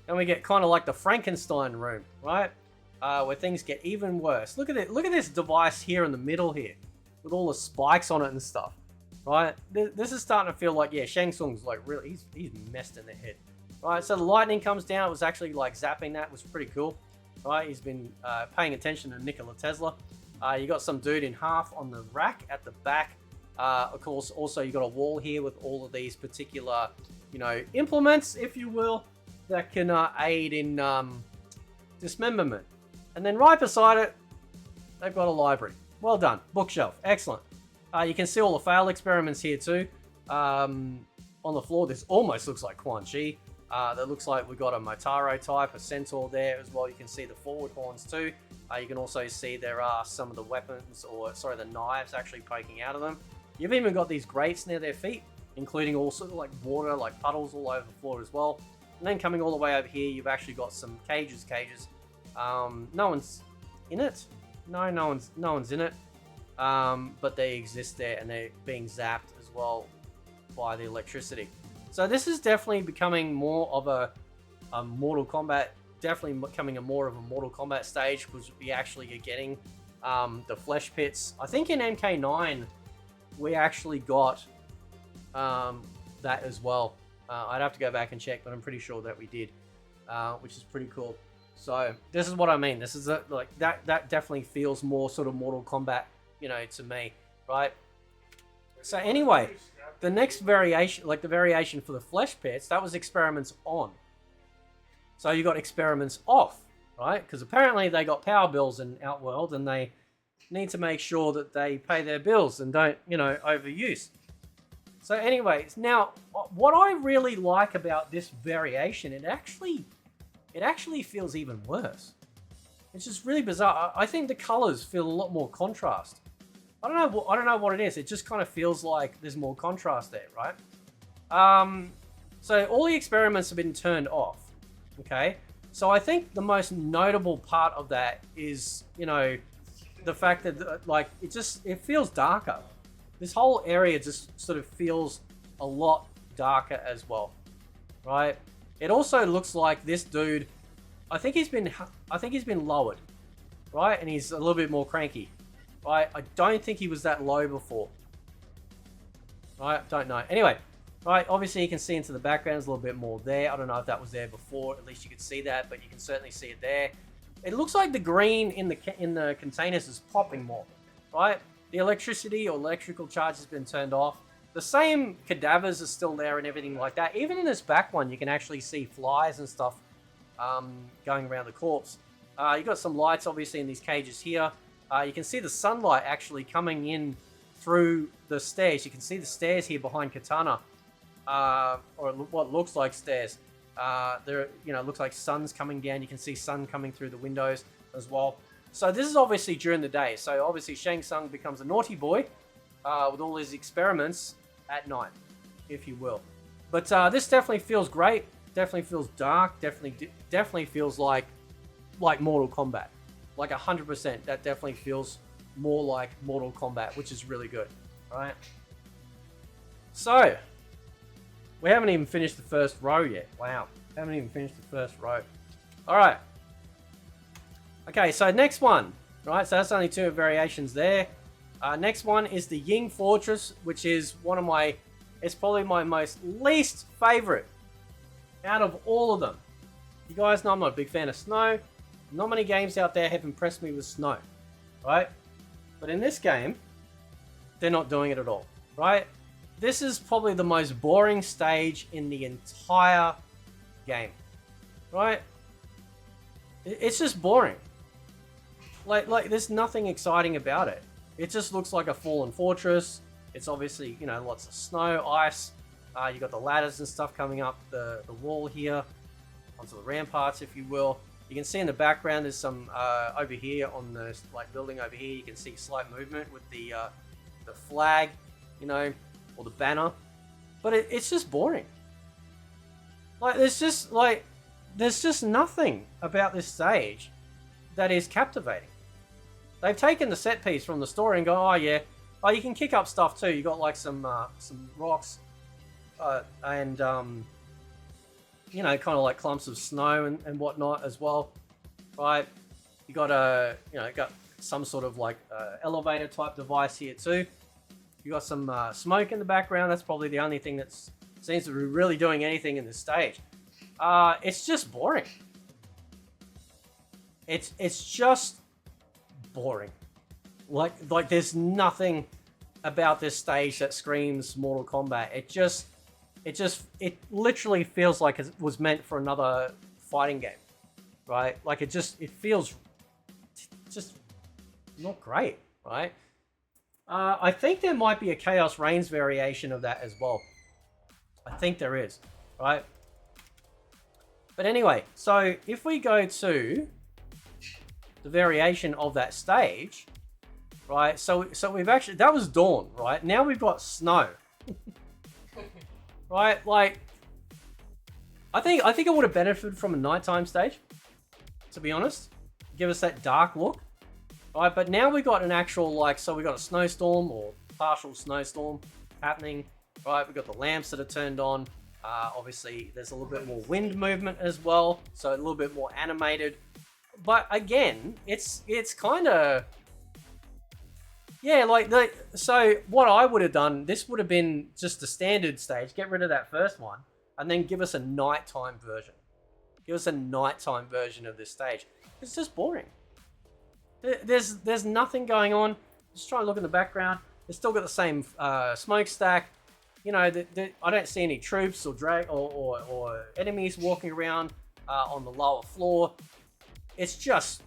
and we get kind of like the Frankenstein room, right, where things get even worse. Look at it. Look at this device here in the middle here with all the spikes on it and stuff, right? This is starting to feel like, yeah, Shang Tsung's like really, he's messed in the head, right? So the lightning comes down. It was actually like zapping that. It was pretty cool, right? He's been paying attention to Nikola Tesla. You got some dude in half on the rack at the back. Of course, also you got a wall here with all of these particular, you know, implements, if you will, that can aid in dismemberment. And then right beside it, they've got a library. Well done. Bookshelf. Excellent. You can see all the failed experiments here too. On the floor, this almost looks like Quan Chi. That looks like we've got a Motaro type, a centaur there as well. You can see the forward horns too. You can also see there are some of the weapons, or sorry, the knives actually poking out of them. You've even got these grates near their feet, including all sort of like water, like puddles all over the floor as well. And then coming all the way over here, you've actually got some cages. No one's in it. No one's in it. But they exist there, and they're being zapped as well by the electricity. So this is definitely becoming more of a Mortal Kombat. Definitely becoming more of a Mortal Kombat stage, because we actually are getting the flesh pits. I think in MK9 we actually got that as well. I'd have to go back and check, but I'm pretty sure that we did, which is pretty cool. So this is what I mean. This is like that definitely feels more sort of Mortal Kombat, you know, to me, right? So anyway, the next variation, like the variation for the flesh pits, that was experiments on. So you got experiments off, right? Because apparently they got power bills in Outworld, and they need to make sure that they pay their bills and don't, you know, overuse. So anyways, now what I really like about this variation, it actually feels even worse. It's just really bizarre. I think the colors feel a lot more contrast. I don't know what it is. It just kind of feels like there's more contrast there, right? So all the experiments have been turned off. Okay, so I think the most notable part of that is, you know, the fact that like it feels darker. This whole area just sort of feels a lot darker as well, right? It also looks like this dude, I think he's been lowered, right? And he's a little bit more cranky, right? I don't think he was that low before, right? Don't know. Anyway, right, obviously you can see into the background, there's a little bit more there. I don't know if that was there before, at least you could see that, but you can certainly see it there. It looks like the green in the containers is popping more, right? The electricity or electrical charge has been turned off. The same cadavers are still there and everything like that. Even in this back one, you can actually see flies and stuff going around the corpse. You got some lights obviously in these cages here. You can see the sunlight actually coming in through the stairs. You can see the stairs here behind Katana. Or what looks like stairs. There, you know, looks like sun's coming down. You can see sun coming through the windows as well. So this is obviously during the day. So obviously Shang Tsung becomes a naughty boy with all his experiments at night, if you will. But this definitely feels great. Definitely feels dark. Definitely feels like Mortal Kombat. Like 100%. That definitely feels more like Mortal Kombat, which is really good, right? So we haven't even finished the first row yet. Wow. Haven't even finished the first row. All right. Okay, so next one. Right, so that's only 2 variations there. Next one is the Ying Fortress, which is it's probably my most least favorite out of all of them. You guys know I'm not a big fan of snow. Not many games out there have impressed me with snow, right? But in this game, they're not doing it at all, right? This is probably the most boring stage in the entire game, right? It's just boring. Like there's nothing exciting about it. It just looks like a fallen fortress. It's obviously, you know, lots of snow, ice. You got the ladders and stuff coming up the wall here onto the ramparts, if you will. You can see in the background there's some over here on the building over here. You can see slight movement with the flag, you know, or the banner. But it's just boring. Like there's just nothing about this stage that is captivating. They've taken the set piece from the story and go, oh yeah, oh you can kick up stuff too. You got like some rocks and you know, kind of like clumps of snow and whatnot as well, right? You got got some sort of like elevator type device here too. You got some smoke in the background. That's probably the only thing that seems to be really doing anything in this stage. It's just boring. It's just boring. Like there's nothing about this stage that screams Mortal Kombat. It literally feels like it was meant for another fighting game, right? Like it feels just not great, right? I think there might be a Chaos Reigns variation of that as well. I think there is, right? But anyway, so if we go to the variation of that stage, right? So we've actually, that was dawn, right? Now we've got snow. Right? Like I think it would have benefited from a nighttime stage, to be honest. Give us that dark look. Right? But now we got an actual so we got a snowstorm or partial snowstorm happening. Right? We've got the lamps that are turned on. Obviously there's a little bit more wind movement as well, so a little bit more animated. But again, it's kind of, yeah, so what I would have done, this would have been just a standard stage, get rid of that first one, and then give us a nighttime version. Give us a nighttime version of this stage. It's just boring. There's nothing going on. Just try and look in the background. It's still got the same smokestack. you know, I don't see any troops or or enemies walking around on the lower floor. It's just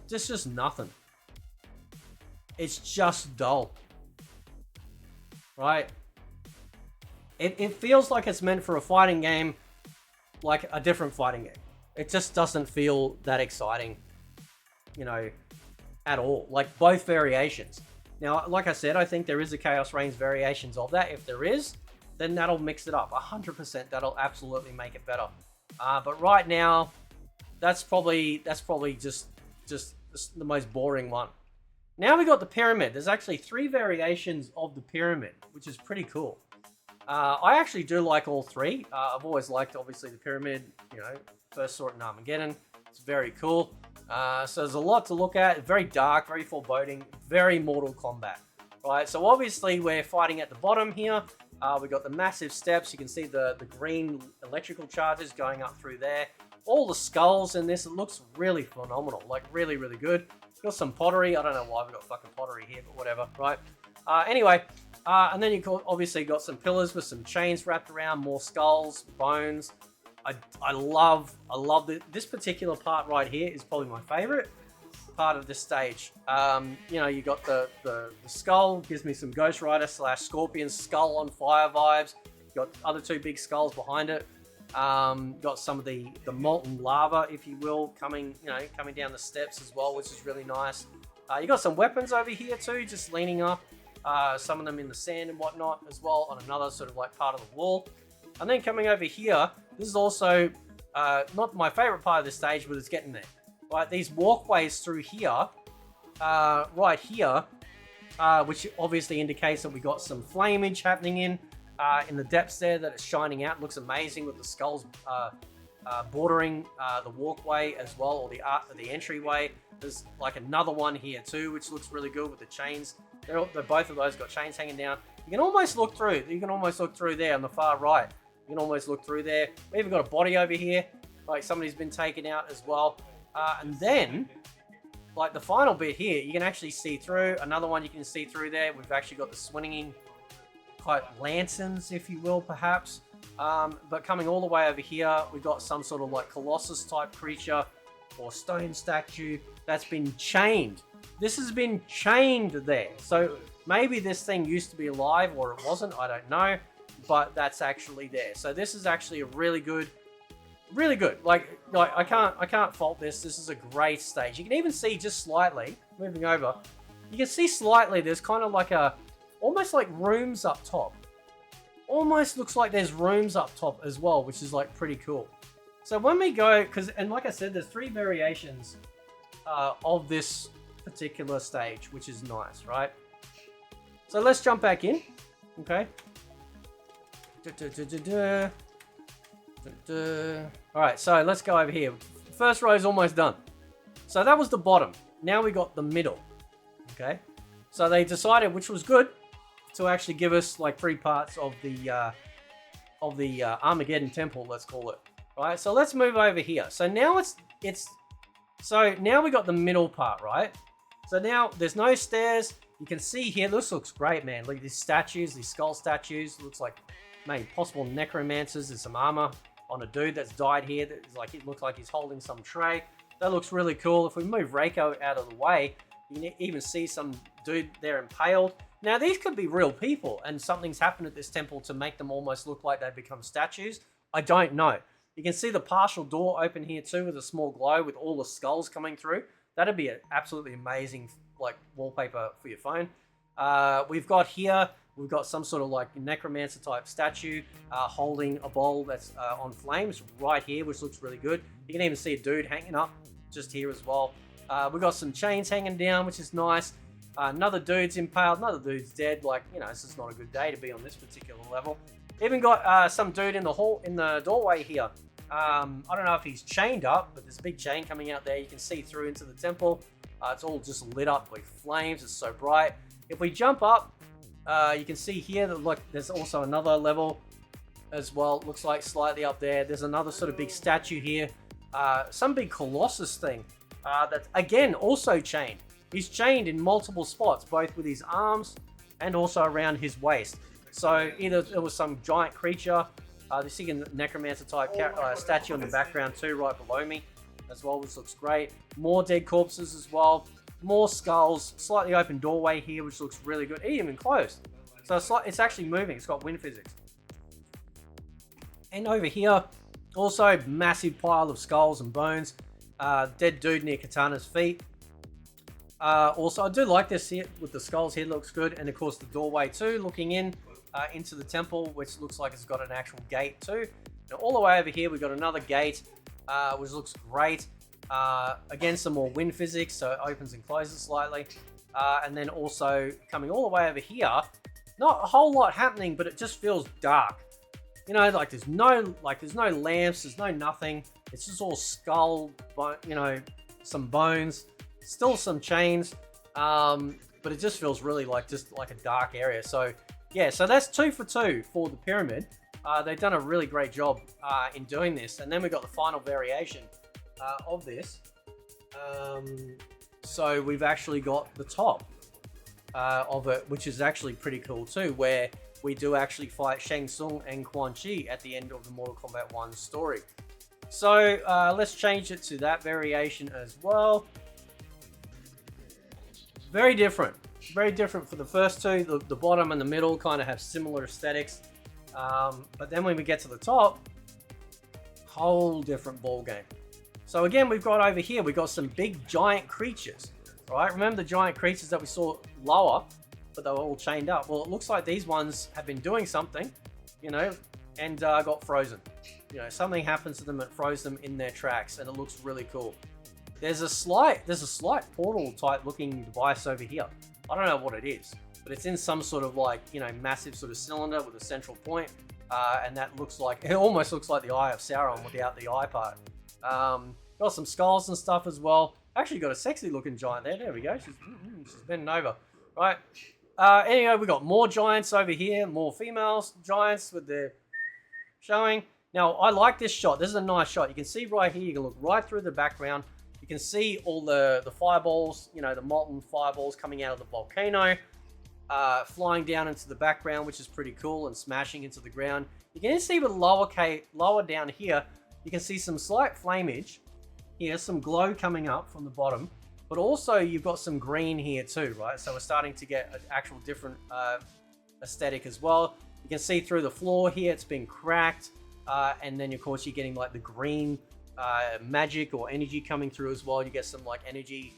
nothing. It's just dull, right? It feels like it's meant for a fighting game, like a different fighting game. It just doesn't feel that exciting, you know, at all. Like both variations. Now, like I said, I think there is a Chaos Reigns variations of that. If there is, then that'll mix it up. 100%, that'll absolutely make it better. But right now, that's probably just the most boring one. Now we got the pyramid. There's actually 3 variations of the pyramid, which is pretty cool. I actually do like all 3. I've always liked, obviously, the pyramid. You know, first saw it in Armageddon. It's very cool. So there's a lot to look at. Very dark, very foreboding, very Mortal Kombat. Right, so obviously we're fighting at the bottom here. We've got the massive steps. You can see the green electrical charges going up through there. All the skulls in this, it looks really phenomenal. Like really, really good. Got some pottery. I don't know why we've got fucking pottery here, but whatever, right? Anyway, and then you obviously got some pillars with some chains wrapped around, more skulls, bones. I love this particular part right here is probably my favorite part of this stage. You know, you got the skull, gives me some Ghost Rider / Scorpion skull on fire vibes. You got other 2 big skulls behind it. Got some of the molten lava, if you will, coming down the steps as well, which is really nice. You got some weapons over here too, just leaning up. Some of them in the sand and whatnot as well on another sort of like part of the wall. And then coming over here, this is also not my favorite part of the stage, but it's getting there. Right, these walkways through here, right here, which obviously indicates that we got some flamage happening in the depths there, that it's shining out. It looks amazing with the skulls bordering the walkway as well, or the entryway. There's like another one here too, which looks really good with the chains. They're both of those got chains hanging down. You can almost look through. You can almost look through there on the far right. You can almost look through there. We even got a body over here, like somebody's been taken out as well. And then, like the final bit here, you can actually see through. Another one you can see through there. We've actually got the swinging quite lanterns, if you will, perhaps. But coming all the way over here, we've got some sort of like Colossus type creature or stone statue that's been chained. This has been chained there. So maybe this thing used to be alive or it wasn't. I don't know. But that's actually there. So this is actually a really good. Like I can't fault this. This is a great stage. You can even see just slightly, moving over, you can see slightly there's kind of like almost like rooms up top. Almost looks like there's rooms up top as well, which is like pretty cool. So when we go, and like I said, there's 3 variations of this particular stage, which is nice, right? So let's jump back in, okay? Alright, so let's go over here. First row is almost done. So that was the bottom. Now we got the middle. Okay? So they decided, which was good, to actually give us like 3 parts of the Armageddon Temple, let's call it. Right? So let's move over here. So now so now we got the middle part, right? So now there's no stairs. You can see here, this looks great, man. Look at these statues, these skull statues. Looks like maybe possible necromancers. There's some armor on a dude that's died here. That's like, it looks like he's holding some tray. That looks really cool. If we move Reiko out of the way, you can even see some dude there impaled. Now these could be real people and something's happened at this temple to make them almost look like they've become statues. I don't know. You can see the partial door open here too with a small glow with all the skulls coming through. That'd be an absolutely amazing like wallpaper for your phone. We've got here, we've got some sort of like necromancer type statue holding a bowl that's on flames right here, which looks really good. You can even see a dude hanging up just here as well. We've got some chains hanging down, which is nice. Another dude's impaled, another dude's dead. Like, you know, this is not a good day to be on this particular level. Even got some dude in the doorway here. I don't know if he's chained up, but there's a big chain coming out there. You can see through into the temple. It's all just lit up with flames. It's so bright. If we jump up, you can see here that look, there's also another level as well. It looks like slightly up there. There's another sort of big statue here. Some big Colossus thing that's again also chained. He's chained in multiple spots, both with his arms and also around his waist. So either it was some giant creature, this necromancer type statue in the background too, right below me as well, which looks great. More dead corpses as well. More skulls, slightly open doorway here, which looks really good, even closed. So it's actually moving, it's got wind physics. And over here, also massive pile of skulls and bones. Dead dude near Katana's feet. Also, I do like this here with the skulls here, looks good. And of course the doorway too, looking in into the temple, which looks like it's got an actual gate too. Now all the way over here, we've got another gate, which looks great. Again, some more wind physics, so it opens and closes slightly. And then also coming all the way over here, not a whole lot happening, but it just feels dark. You know, like there's no lamps, there's no nothing. It's just all skull, you know, some bones, still some chains, but it just feels really like a dark area. So yeah, so that's 2 for 2 for the pyramid. They've done a really great job in doing this. And then we got the final variation of this. So we've actually got the top of it, which is actually pretty cool too, where we do actually fight Shang Tsung and Quan Chi at the end of the Mortal Kombat 1 story. So let's change it to that variation as well. Very different for the first two. The bottom and the middle kind of have similar aesthetics. But then when we get to the top, whole different ball game. So again, we've got over here, we've got some big giant creatures, right? Remember the giant creatures that we saw lower, but they were all chained up? Well, it looks like these ones have been doing something, you know, and got frozen. You know, something happens to them that froze them in their tracks, and it looks really cool. There's a slight portal type looking device over here. I don't know what it is, but it's in some sort of like, you know, massive sort of cylinder with a central point. And that looks like, it almost looks like the Eye of Sauron without the eye part. Got some skulls and stuff as well. Actually got a sexy looking giant there. There we go. She's bending over. Right. Anyway, we got more giants over here. More females giants with their showing. Now, I like this shot. This is a nice shot. You can see right here. You can look right through the background. You can see all the fireballs, you know, the molten fireballs coming out of the volcano. Flying down into the background, which is pretty cool, and smashing into the ground. You can see with lower down here, you can see some slight flamage. Here, some glow coming up from the bottom, but also you've got some green here too, right? So we're starting to get an actual different aesthetic as well. You can see through the floor here, it's been cracked, and then of course you're getting like the green magic or energy coming through as well. You get some like energy,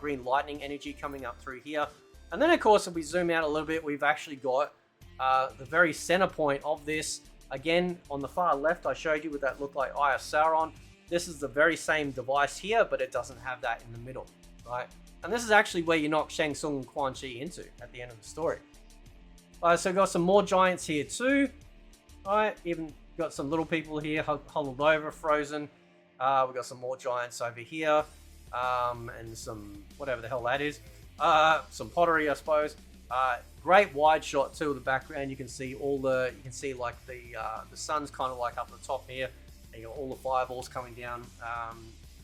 green lightning energy coming up through here. And then of course, if we zoom out a little bit, we've actually got the very center point of this. Again, on the far left, I showed you with that look like Eye of Sauron. This is the very same device here, but it doesn't have that in the middle, right? And this is actually where you knock Shang Tsung and Quan Chi into at the end of the story. So we've got some more giants here too, right? Even got some little people here huddled over, frozen. We've got some more giants over here, and some, whatever the hell that is. Some pottery, I suppose. Great wide shot too of the background. You can see like the sun's kind of like up the top here. And you got all the fireballs coming down,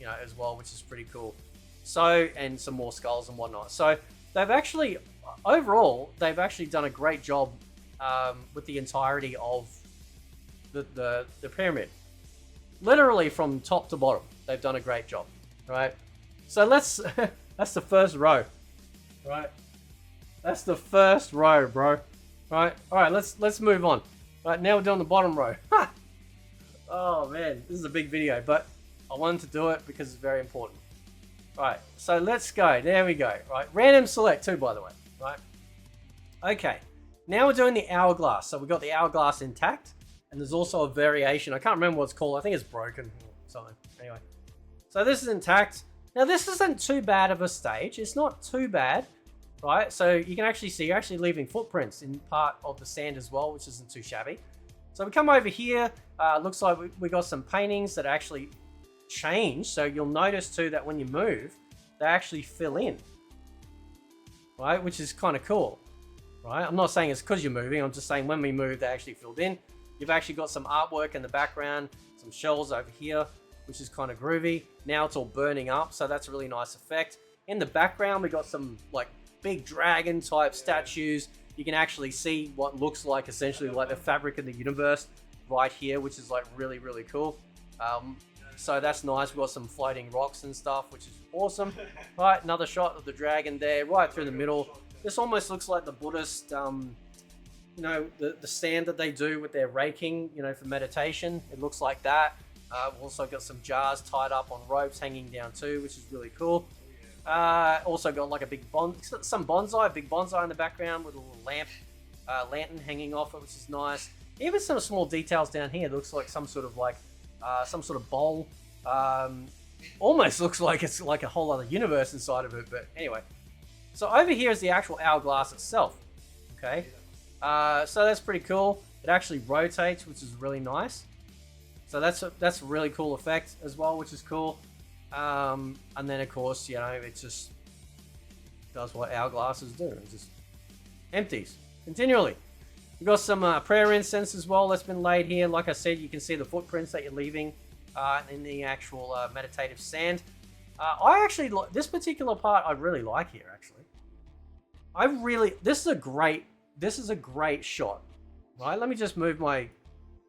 you know, as well, which is pretty cool. So, and some more skulls and whatnot. So they've actually, overall, they've actually done a great job with the entirety of the pyramid. Literally from top to bottom, they've done a great job, right? So let's, that's the first row, right? That's the first row, bro. Right? All right, let's move on. Right, now we're doing the bottom row. Ha! Oh man, this is a big video, but I wanted to do it because it's very important. Right, so let's go. There we go. Right, random select too, by the way. Right. Okay, now we're doing the hourglass. So we've got the hourglass intact, and there's also a variation. I can't remember what it's called. I think it's broken or something. Anyway, so this is intact. Now this isn't too bad of a stage. It's not too bad, right? So you can actually see you're actually leaving footprints in part of the sand as well, which isn't too shabby. So we come over here. Looks like we got some paintings that actually change. So you'll notice too that when you move, they actually fill in, right? Which is kind of cool, right? I'm not saying it's because you're moving. I'm just saying when we move, they actually filled in. You've actually got some artwork in the background, some shells over here, which is kind of groovy. Now it's all burning up, so that's a really nice effect. In the background, we got some like big dragon type statues. you can actually see what looks like essentially like the fabric of the universe right here, which is like really, really cool. So that's nice. We've got some floating rocks and stuff, which is awesome. Right, another shot of the dragon there, right through the middle. This almost looks like the Buddhist, you know, the stand that they do with their raking, you know, for meditation. It looks like that. We've also got some jars tied up on ropes hanging down too, which is really cool. Also got like a big some bonsai, a big bonsai in the background with a little lantern hanging off it, which is nice. Even some small details down here. It looks like some sort of like some sort of bowl. Almost looks like it's like a whole other universe inside of it. But anyway, so over here is the actual hourglass itself. Okay, so that's pretty cool. It actually rotates, which is really nice. So that's a really cool effect as well, which is cool. And then of course, you know, it just does what hourglasses do. It just empties continually. We've got some prayer incense as well that's been laid here. Like I said, you can see the footprints that you're leaving in the actual meditative sand. I actually like this particular part. I really like here. Actually, this is a great shot. Right, let me just move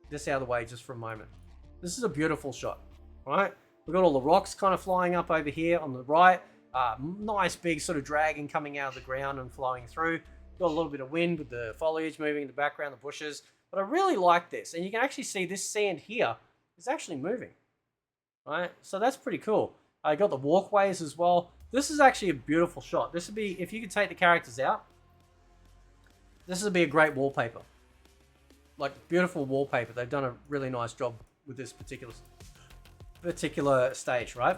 this out of the way just for a moment. This is a beautiful shot. Right, we've got all the rocks kind of flying up over here on the right. Nice big sort of dragon coming out of the ground and flowing through. Got a little bit of wind with the foliage moving in the background, the bushes. But I really like this. And you can actually see this sand here is actually moving. Right? So that's pretty cool. I got the walkways as well. This is actually a beautiful shot. This would be, if you could take the characters out, this would be a great wallpaper. Like, beautiful wallpaper. They've done a really nice job with this particular stage, right?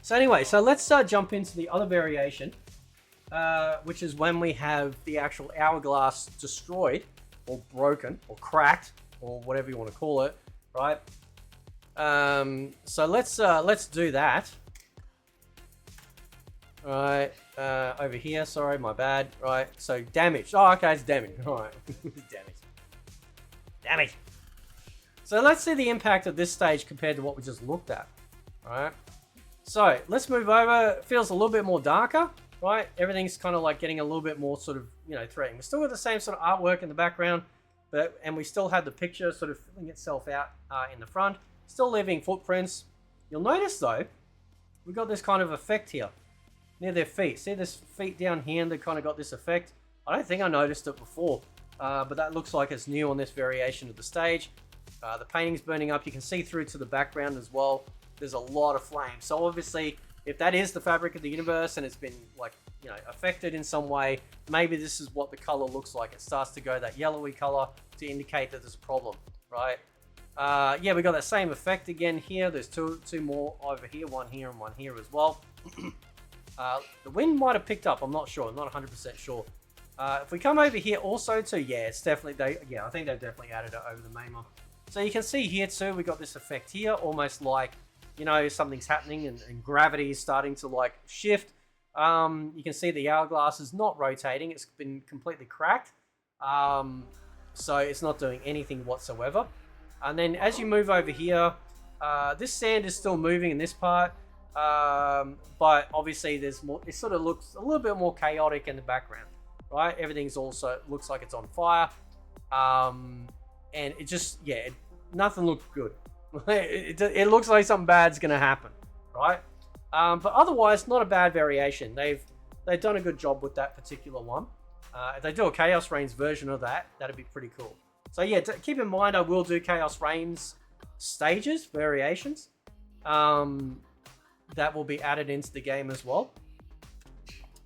So anyway, so let's jump into the other variation. Which is when we have the actual hourglass destroyed or broken or cracked or whatever you want to call it, right? So let's do that. Right, over here. Sorry, my bad. Right, so damage. Oh, okay, it's damage. All right, damage. So let's see the impact of this stage compared to what we just looked at. All right. So let's move over. It feels a little bit more darker. Right, everything's kind of like getting a little bit more sort of, you know, threatening. We still got the same sort of artwork in the background, and we still have the picture sort of filling itself out in the front. Still leaving footprints. You'll notice though, we've got this kind of effect here near their feet. See this feet down here, and they kind of got this effect. I don't think I noticed it before, but that looks like it's new on this variation of the stage. The painting's burning up. You can see through to the background as well. There's a lot of flame. So obviously, if that is the fabric of the universe and it's been, like, you know, affected in some way, maybe this is what the color looks like. It starts to go that yellowy color to indicate that there's a problem, right? Yeah, we got that same effect again here. There's two more over here, one here and one here as well. The wind might have picked up. I'm not sure. I'm not 100% sure. If we come over here also to, yeah, it's definitely, I think they've definitely added it over the main one. So you can see here too, we got this effect here, almost like, you know, something's happening and gravity is starting to like shift. You can see the hourglass is not rotating. It's been completely cracked. So it's not doing anything whatsoever. And then as you move over here, this sand is still moving in this part. But obviously there's more, it sort of looks a little bit more chaotic in the background, right? Everything's also looks like it's on fire. And it just, yeah, nothing looks good. It looks like something bad's gonna happen, right? But otherwise, not a bad variation. They've done a good job with that particular one. If they do a Chaos Reigns version of that, that'd be pretty cool. So yeah, keep in mind I will do Chaos Reigns stages, variations, that will be added into the game as well.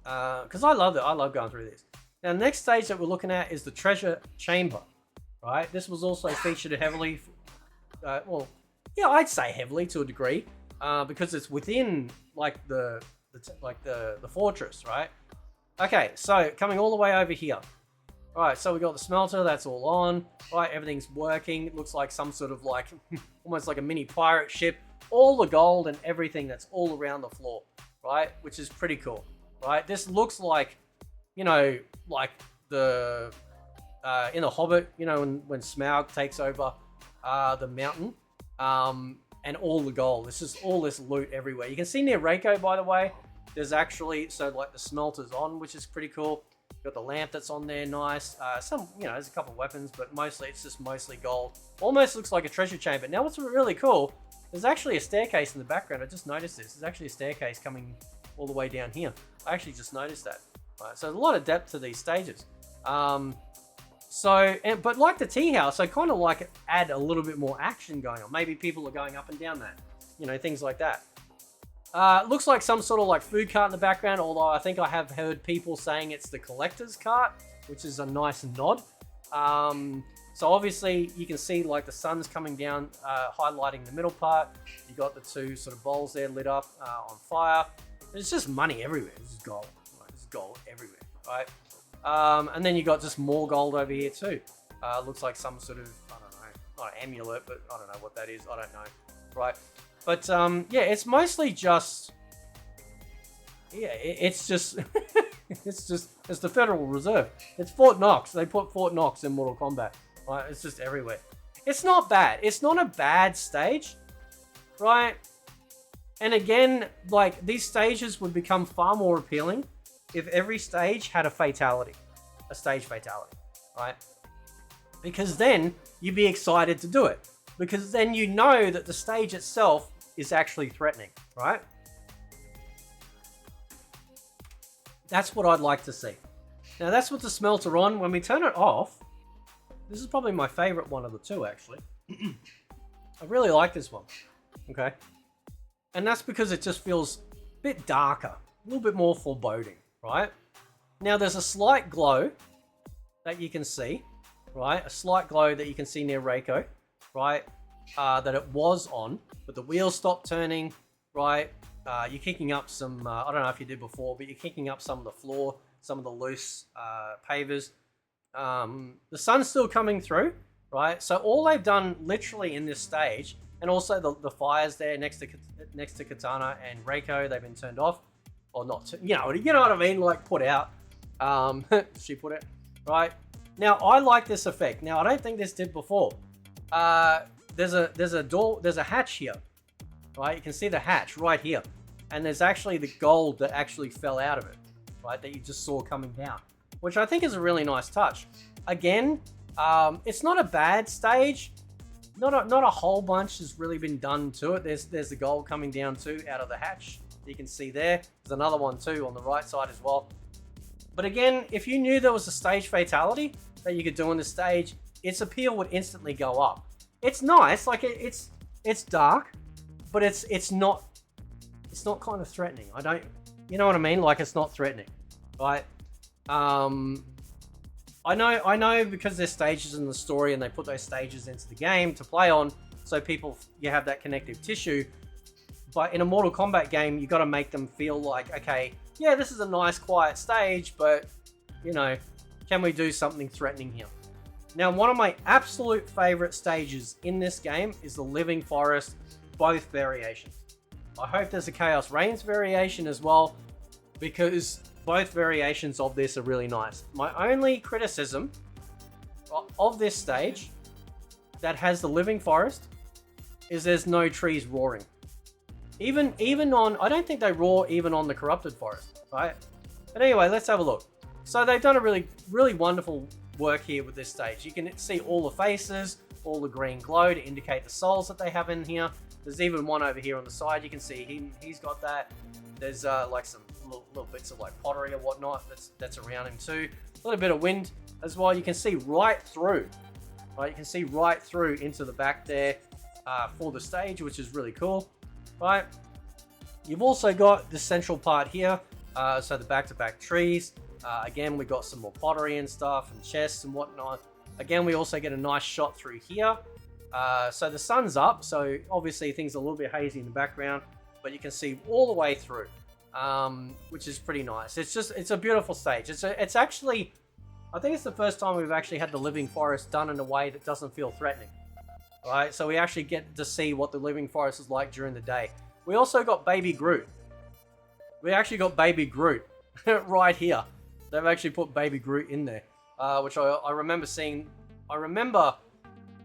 Because I love it. I love going through this. Now, the next stage that we're looking at is the Treasure Chamber, right? This was also featured heavily. Well, yeah, I'd say heavily to a degree, because it's within like the fortress, right? Okay, so coming all the way over here. All right, so we got the smelter, that's all on. Right, everything's working. It looks like some sort of like almost like a mini pirate ship. All the gold and everything that's all around the floor, right? Which is pretty cool, right? This looks like, you know, like the in The Hobbit, you know, when Smaug takes over the mountain, and all the gold. It's just all this loot everywhere. You can see near Reiko, by the way, there's actually, so like the smelter's on, which is pretty cool. Got the lamp that's on there, nice. Some, you know, there's a couple of weapons, but mostly it's just mostly gold. Almost looks like a treasure chamber. Now, what's really cool, there's actually a staircase in the background. I just noticed this. There's actually a staircase coming all the way down here. I actually just noticed that. Right, so there's a lot of depth to these stages. But like the tea house, I kind of like it, add a little bit more action going on. Maybe people are going up and down that, you know, things like that. Looks like some sort of like food cart in the background, although I think I have heard people saying it's the collector's cart, which is a nice nod. So obviously you can see like the sun's coming down, highlighting the middle part. You got the two sort of bowls there lit up on fire. There's just money everywhere. There's gold. Right? There's gold everywhere, right? And then you got just more gold over here too. Looks like some sort of, I don't know, not an amulet, but I don't know what that is. I don't know, right? But yeah, it's mostly just, yeah, it's just, it's the Federal Reserve. It's Fort Knox. They put Fort Knox in Mortal Kombat. Right? It's just everywhere. It's not bad. It's not a bad stage, right? And again, like these stages would become far more appealing if every stage had a fatality, a stage fatality, right? Because then you'd be excited to do it. Because then you know that the stage itself is actually threatening, right? That's what I'd like to see. Now that's with the smelter on. When we turn it off, this is probably my favorite one of the two, actually. I really like this one, okay? And that's because it just feels a bit darker, a little bit more foreboding, right? Now there's a slight glow that you can see, right? A slight glow that you can see near Reiko, right? That it was on, but the wheels stopped turning, right? You're kicking up some, I don't know if you did before, but you're kicking up some of the floor, some of the loose pavers. The sun's still coming through, right? So all they've done literally in this stage, and also the fires there next to Katana and Reiko, they've been turned off, or not, you know what I mean, like put out. She put it, right? Now I like this effect. Now I don't think this did before. There's a door, there's a hatch here, right? You can see the hatch right here. And there's actually the gold that actually fell out of it, right? That you just saw coming down, which I think is a really nice touch. Again, it's not a bad stage. Not a whole bunch has really been done to it. There's the gold coming down too out of the hatch. You can see there. There's another one too on the right side as well. But again, if you knew there was a stage fatality that you could do on the stage, its appeal would instantly go up. It's nice, like it's dark, but it's not kind of threatening. You know what I mean? Like it's not threatening, right? I know because there's stages in the story and they put those stages into the game to play on, so you have that connective tissue. But in a Mortal Kombat game, you got to make them feel like, okay, yeah, this is a nice quiet stage, but you know, can we do something threatening here? Now, one of my absolute favorite stages in this game is the Living Forest, both variations. I hope there's a Chaos Reigns variation as well, because both variations of this are really nice. My only criticism of this stage that has the Living Forest is there's no trees roaring. Even on, I don't think they roar even on the Corrupted Forest, right? But anyway, let's have a look. So they've done a really, really wonderful work here with this stage. You can see all the faces, all the green glow to indicate the souls that they have in here. There's even one over here on the side. You can see he's got that. There's like some little bits of like pottery or whatnot that's around him too. A little bit of wind as well. You can see right through, right? You can see right through into the back there for the stage, which is really cool, right? You've also got the central part here, so the back-to-back trees. Again, we got some more pottery and stuff and chests and whatnot. Again, we also get a nice shot through here. So the sun's up, so obviously things are a little bit hazy in the background, but you can see all the way through, which is pretty nice. It's a beautiful stage. It's actually, I think it's the first time we've actually had the Living Forest done in a way that doesn't feel threatening. All right, so we actually get to see what the Living Forest is like during the day. We also got Baby Groot. We actually got Baby Groot right here. They've actually put Baby Groot in there, which I remember seeing. I remember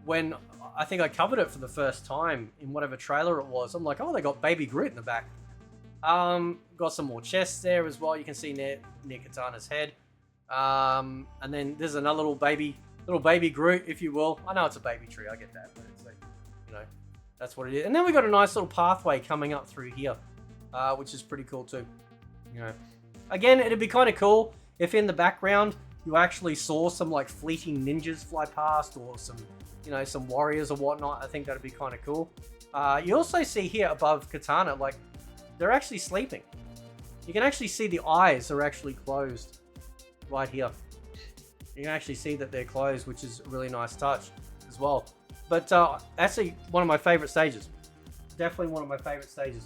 when I think I covered it for the first time in whatever trailer it was. I'm like, oh, they got Baby Groot in the back. Got some more chests there as well. You can see near Katana's head. And then there's another little baby Groot, if you will. I know it's a baby tree, I get that, but it's like, you know, that's what it is. And then we got a nice little pathway coming up through here, which is pretty cool too. You know, again, it'd be kind of cool if in the background you actually saw some like fleeting ninjas fly past, or some, you know, some warriors or whatnot. I think that'd be kind of cool. You also see here above Katana, like, they're actually sleeping. You can actually see the eyes are actually closed right here. You can actually see that they're closed, which is a really nice touch as well. But actually, one of my favorite stages. Definitely one of my favorite stages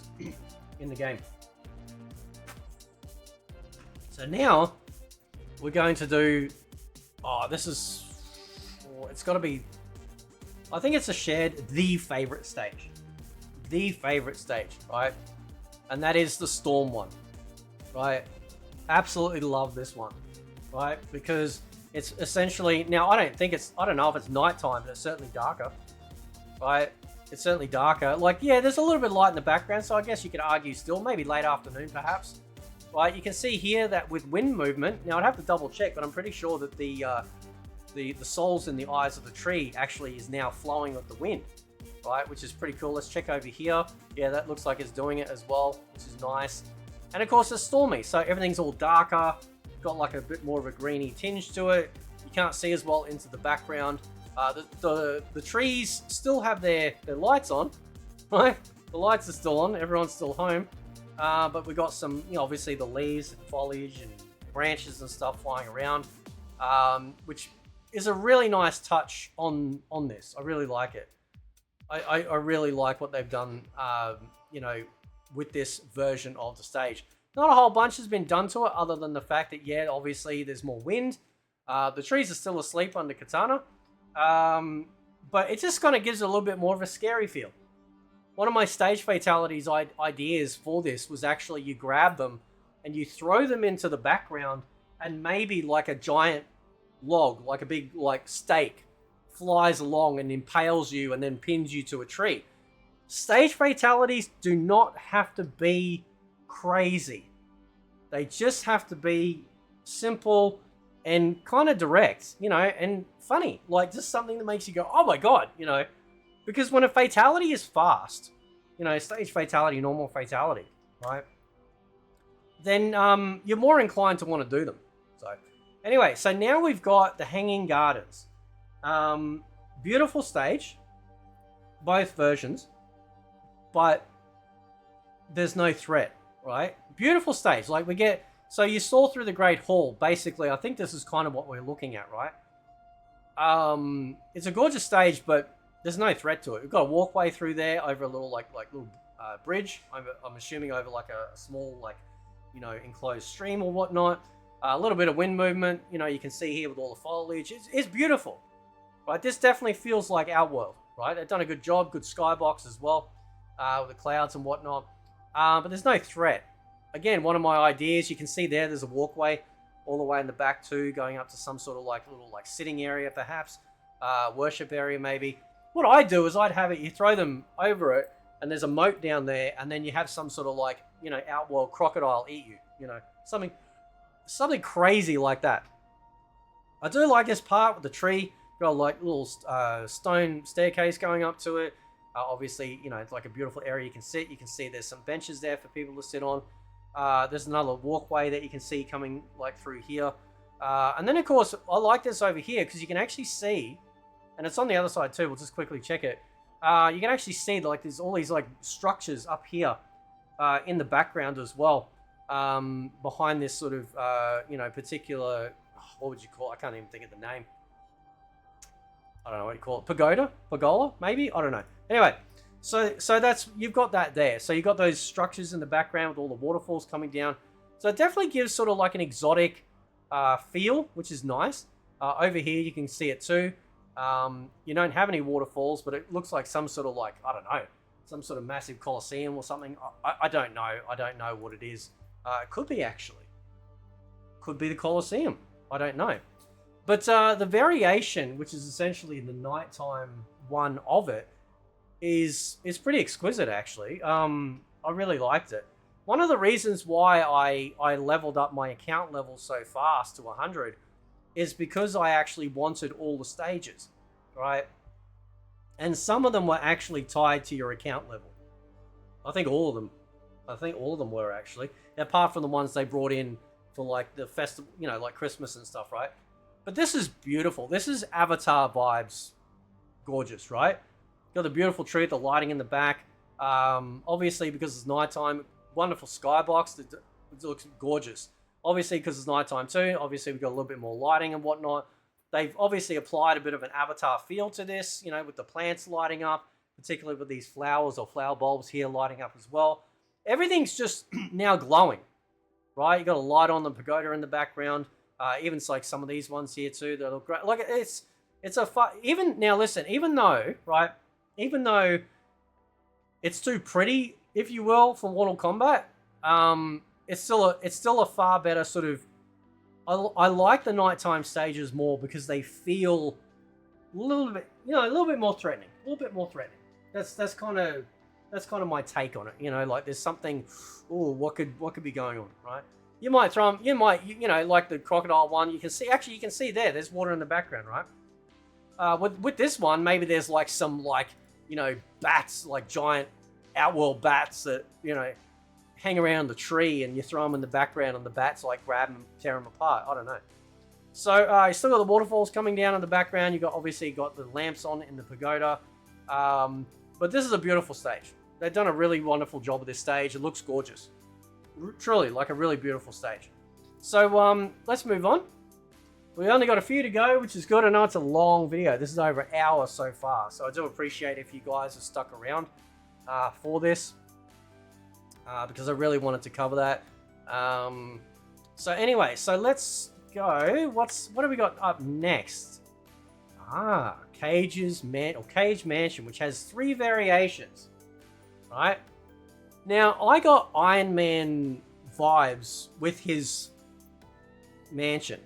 in the game. So now we're going to do, it's got to be, I think it's a shared, the favorite stage, right? And that is the storm one, right? Absolutely love this one, right? Because it's essentially, now I don't know if it's nighttime, but it's certainly darker, right? It's certainly darker. Like, yeah, there's a little bit of light in the background, so I guess you could argue still, maybe late afternoon perhaps. Right, you can see here that with wind movement, now I'd have to double check, but I'm pretty sure that the souls in the eyes of the tree actually is now flowing with the wind, right, which is pretty cool. Let's check over here. Yeah, that looks like it's doing it as well, which is nice. And of course it's stormy, so everything's all darker, got like a bit more of a greeny tinge to it. You can't see as well into the background. The trees still have their lights on, right? The lights are still on, everyone's still home. But we got some, you know, obviously the leaves and foliage and branches and stuff flying around, which is a really nice touch on this. I really like it. I really like what they've done, you know, with this version of the stage. Not a whole bunch has been done to it other than the fact that, yeah, obviously there's more wind. The trees are still asleep under Katana. But it just kind of gives it a little bit more of a scary feel. One of my stage fatalities ideas for this was actually you grab them and you throw them into the background, and maybe like a giant log, like a big like stake, flies along and impales you and then pins you to a tree. Stage fatalities do not have to be crazy. They just have to be simple and kind of direct, you know, and funny. Like just something that makes you go, oh my god, you know. Because when a fatality is fast, you know, stage fatality, normal fatality, right? Then you're more inclined to want to do them. So anyway, so now we've got the Hanging Gardens. Beautiful stage, both versions, but there's no threat, right? Beautiful stage. Like we get, so you saw through the Great Hall, basically. I think this is kind of what we're looking at, right? It's a gorgeous stage, but there's no threat to it. We've got a walkway through there over a little little bridge. I'm assuming over like a small like, you know, enclosed stream or whatnot. A little bit of wind movement. You know, you can see here with all the foliage. It's beautiful, right? This definitely feels like our world, right? They've done a good job. Good skybox as well, with the clouds and whatnot. But there's no threat. Again, one of my ideas. You can see there's a walkway all the way in the back too, going up to some sort of like little like sitting area perhaps, worship area maybe. What I do is I'd have it, you throw them over it, and there's a moat down there, and then you have some sort of like, you know, outworld crocodile eat you, you know, something crazy like that. I do like this part with the tree. Got a like little stone staircase going up to it. Obviously, you know, it's like a beautiful area you can sit. You can see there's some benches there for people to sit on. There's another walkway that you can see coming like through here. And then of course, I like this over here because you can actually see, and it's on the other side too, we'll just quickly check it. You can actually see like there's all these like structures up here in the background as well. Behind this sort of, you know, particular, what would you call it? I can't even think of the name. I don't know what you call it. Pagoda? Pergola? Maybe? I don't know. Anyway, so that's, you've got that there. So you've got those structures in the background with all the waterfalls coming down. So it definitely gives sort of like an exotic feel, which is nice. Over here, you can see it too. You don't have any waterfalls, but it looks like some sort of like, I don't know, some sort of massive Colosseum or something. I don't know. I don't know what it is. It could be actually. Could be the Colosseum. I don't know. But the variation, which is essentially the nighttime one of it, is pretty exquisite actually. I really liked it. One of the reasons why I leveled up my account level so fast to 100 is because I actually wanted all the stages, right? And some of them were actually tied to your account level. I think all of them. Were actually, apart from the ones they brought in for like the festival, you know, like Christmas and stuff, right? But this is beautiful. This is Avatar vibes. Gorgeous, right? Got the beautiful tree, the lighting in the back. Obviously, because it's nighttime, wonderful skybox. It looks gorgeous. Obviously, because it's nighttime too. Obviously, we've got a little bit more lighting and whatnot. They've obviously applied a bit of an Avatar feel to this, you know, with the plants lighting up, particularly with these flowers or flower bulbs here lighting up as well. Everything's just now glowing, right? You got a light on the pagoda in the background. Even like some of these ones here too, that look great. Like it's a fun. Even now, listen. Even though it's too pretty, if you will, for Mortal Kombat, it's still a far better sort of. I like the nighttime stages more because they feel a little bit more threatening. That's kind of my take on it. You know, like there's something. Oh, what could be going on, right? You might throw them. You might, you know, like the crocodile one. You can see. Actually, you can see there's water in the background, right? With this one, maybe there's like some like, you know, bats, like giant outworld bats that, you know, hang around the tree, and you throw them in the background, and the bats like grab them, tear them apart. I don't know. So you still got the waterfalls coming down in the background. You got obviously got the lamps on in the pagoda. But this is a beautiful stage. They've done a really wonderful job of this stage. It looks gorgeous. Truly, like a really beautiful stage. So let's move on. We only got a few to go, which is good. I know it's a long video. This is over an hour so far. So I do appreciate if you guys have stuck around for this. Because I really wanted to cover that. So anyway, so let's go. What have we got up next? Cage Mansion, which has 3 variations. Right? Now, I got Iron Man vibes with his mansion.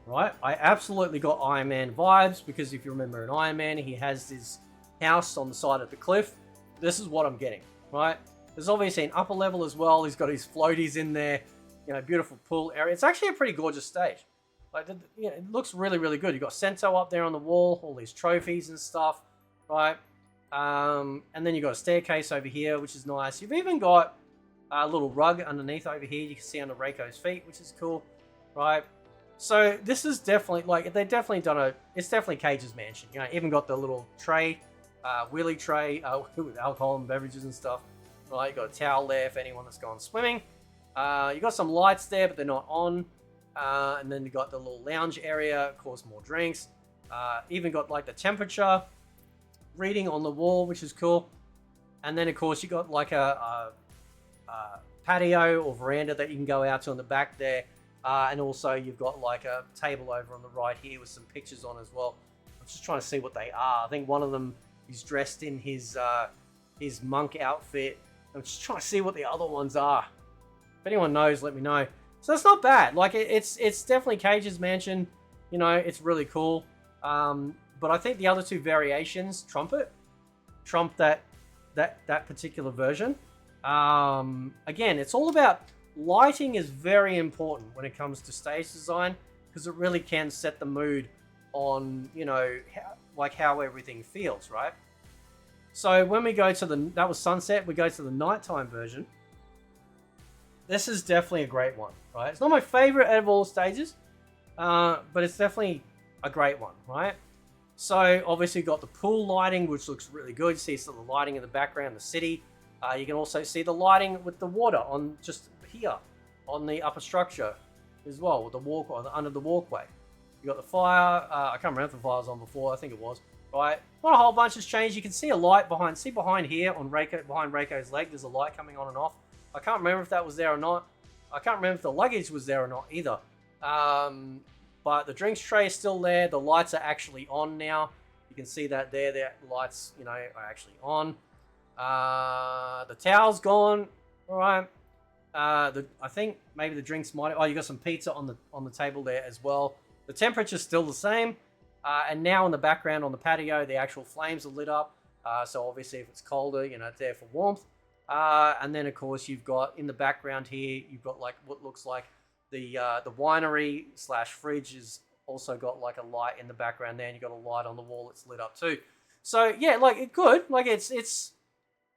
Right? I absolutely got Iron Man vibes because if you remember in Iron Man, he has his house on the side of the cliff. This is what I'm getting. Right? There's obviously an upper level as well. He's got his floaties in there. You know, beautiful pool area. It's actually a pretty gorgeous stage. Like, you know, it looks really, really good. You've got Sento up there on the wall, all these trophies and stuff, right? And then you've got a staircase over here, which is nice. You've even got a little rug underneath over here. You can see under Reiko's feet, which is cool, right? So this is definitely, like, they've definitely done it's definitely Cage's mansion. You know, even got the little tray, wheelie tray with alcohol and beverages and stuff. Right, you got a towel there for anyone that's gone swimming. You got some lights there, but they're not on. And then you got the little lounge area, of course, more drinks. Even got like the temperature reading on the wall, which is cool. And then, of course, you got like a patio or veranda that you can go out to on the back there. And also, you've got like a table over on the right here with some pictures on as well. I'm just trying to see what they are. I think one of them is dressed in his monk outfit. I'm just trying to see what the other ones are. If anyone knows, let me know. So it's not bad. Like it's definitely Cage's mansion. You know, it's really cool. But I think the other 2 variations trump that particular version. Again, it's all about lighting is very important when it comes to stage design because it really can set the mood on, you know, how everything feels, right? So when we go to that was sunset, we go to the nighttime version. This is definitely a great one, right? It's not my favorite out of all stages, but it's definitely a great one, right? So obviously you've got the pool lighting, which looks really good. You see some of the lighting in the background, the city. You can also see the lighting with the water on just here on the upper structure as well, with the under the walkway. You got the fire. I can't remember if the fire was on before. I think it was. Right, not a whole bunch has changed. You can see a light behind here on behind Reiko's leg. There's a light coming on and off. I can't remember if that was there or not. I can't remember if the luggage was there or not either. But the drinks tray is still there. The lights are actually on now. You can see that there. The lights, you know, are actually on. The towel's gone. All right. I think maybe the drinks might. Oh, you got some pizza on the table there as well. The temperature's still the same. And now in the background on the patio, the actual flames are lit up. So obviously if it's colder, you know, it's there for warmth. And then of course you've got in the background here, you've got like what looks like the winery / fridge is also got like a light in the background there, and you got a light on the wall that's lit up too. So yeah, like it's good. Like it's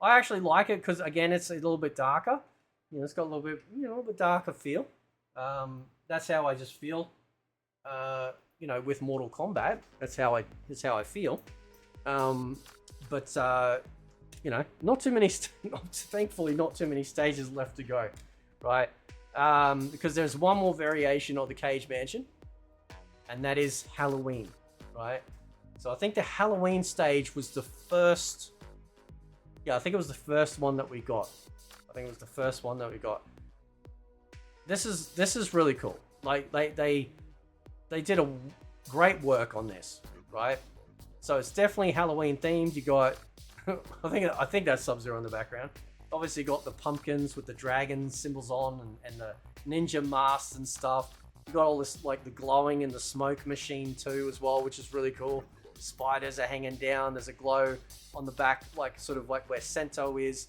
I actually like it because again, it's a little bit darker. You know, it's got a little bit, you know, a little bit darker feel. That's how I just feel. You know, with Mortal Kombat, that's how I feel. But you know, not too many. Thankfully, not too many stages left to go, right? Because there's one more variation of the Cage Mansion, and that is Halloween, right? So I think the Halloween stage was the first. Yeah, I think it was the first one that we got. This is really cool. Like they did a great work on this, right? So it's definitely Halloween themed. You got, I think that's Sub-Zero in the background. Obviously got the pumpkins with the dragon symbols on and the ninja masks and stuff. You got all this like the glowing and the smoke machine too as well, which is really cool. Spiders are hanging down. There's a glow on the back, like sort of like where Sento is.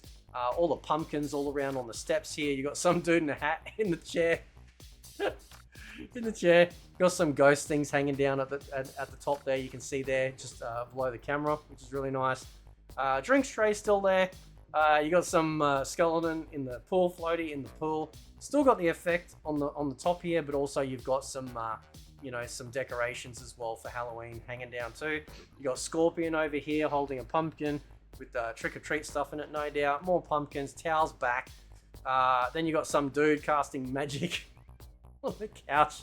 All the pumpkins all around on the steps here. You got some dude in a hat in the chair. In the chair. Got some ghost things hanging down at the top there. You can see there just below the camera, which is really nice. Drinks tray still there. You got some skeleton in the pool floaty in the pool. Still got the effect on the top here, but also you've got some you know, some decorations as well for Halloween hanging down too. You got Scorpion over here holding a pumpkin with trick or treat stuff in it, no doubt. More pumpkins, towels back. Then you got some dude casting magic on the couch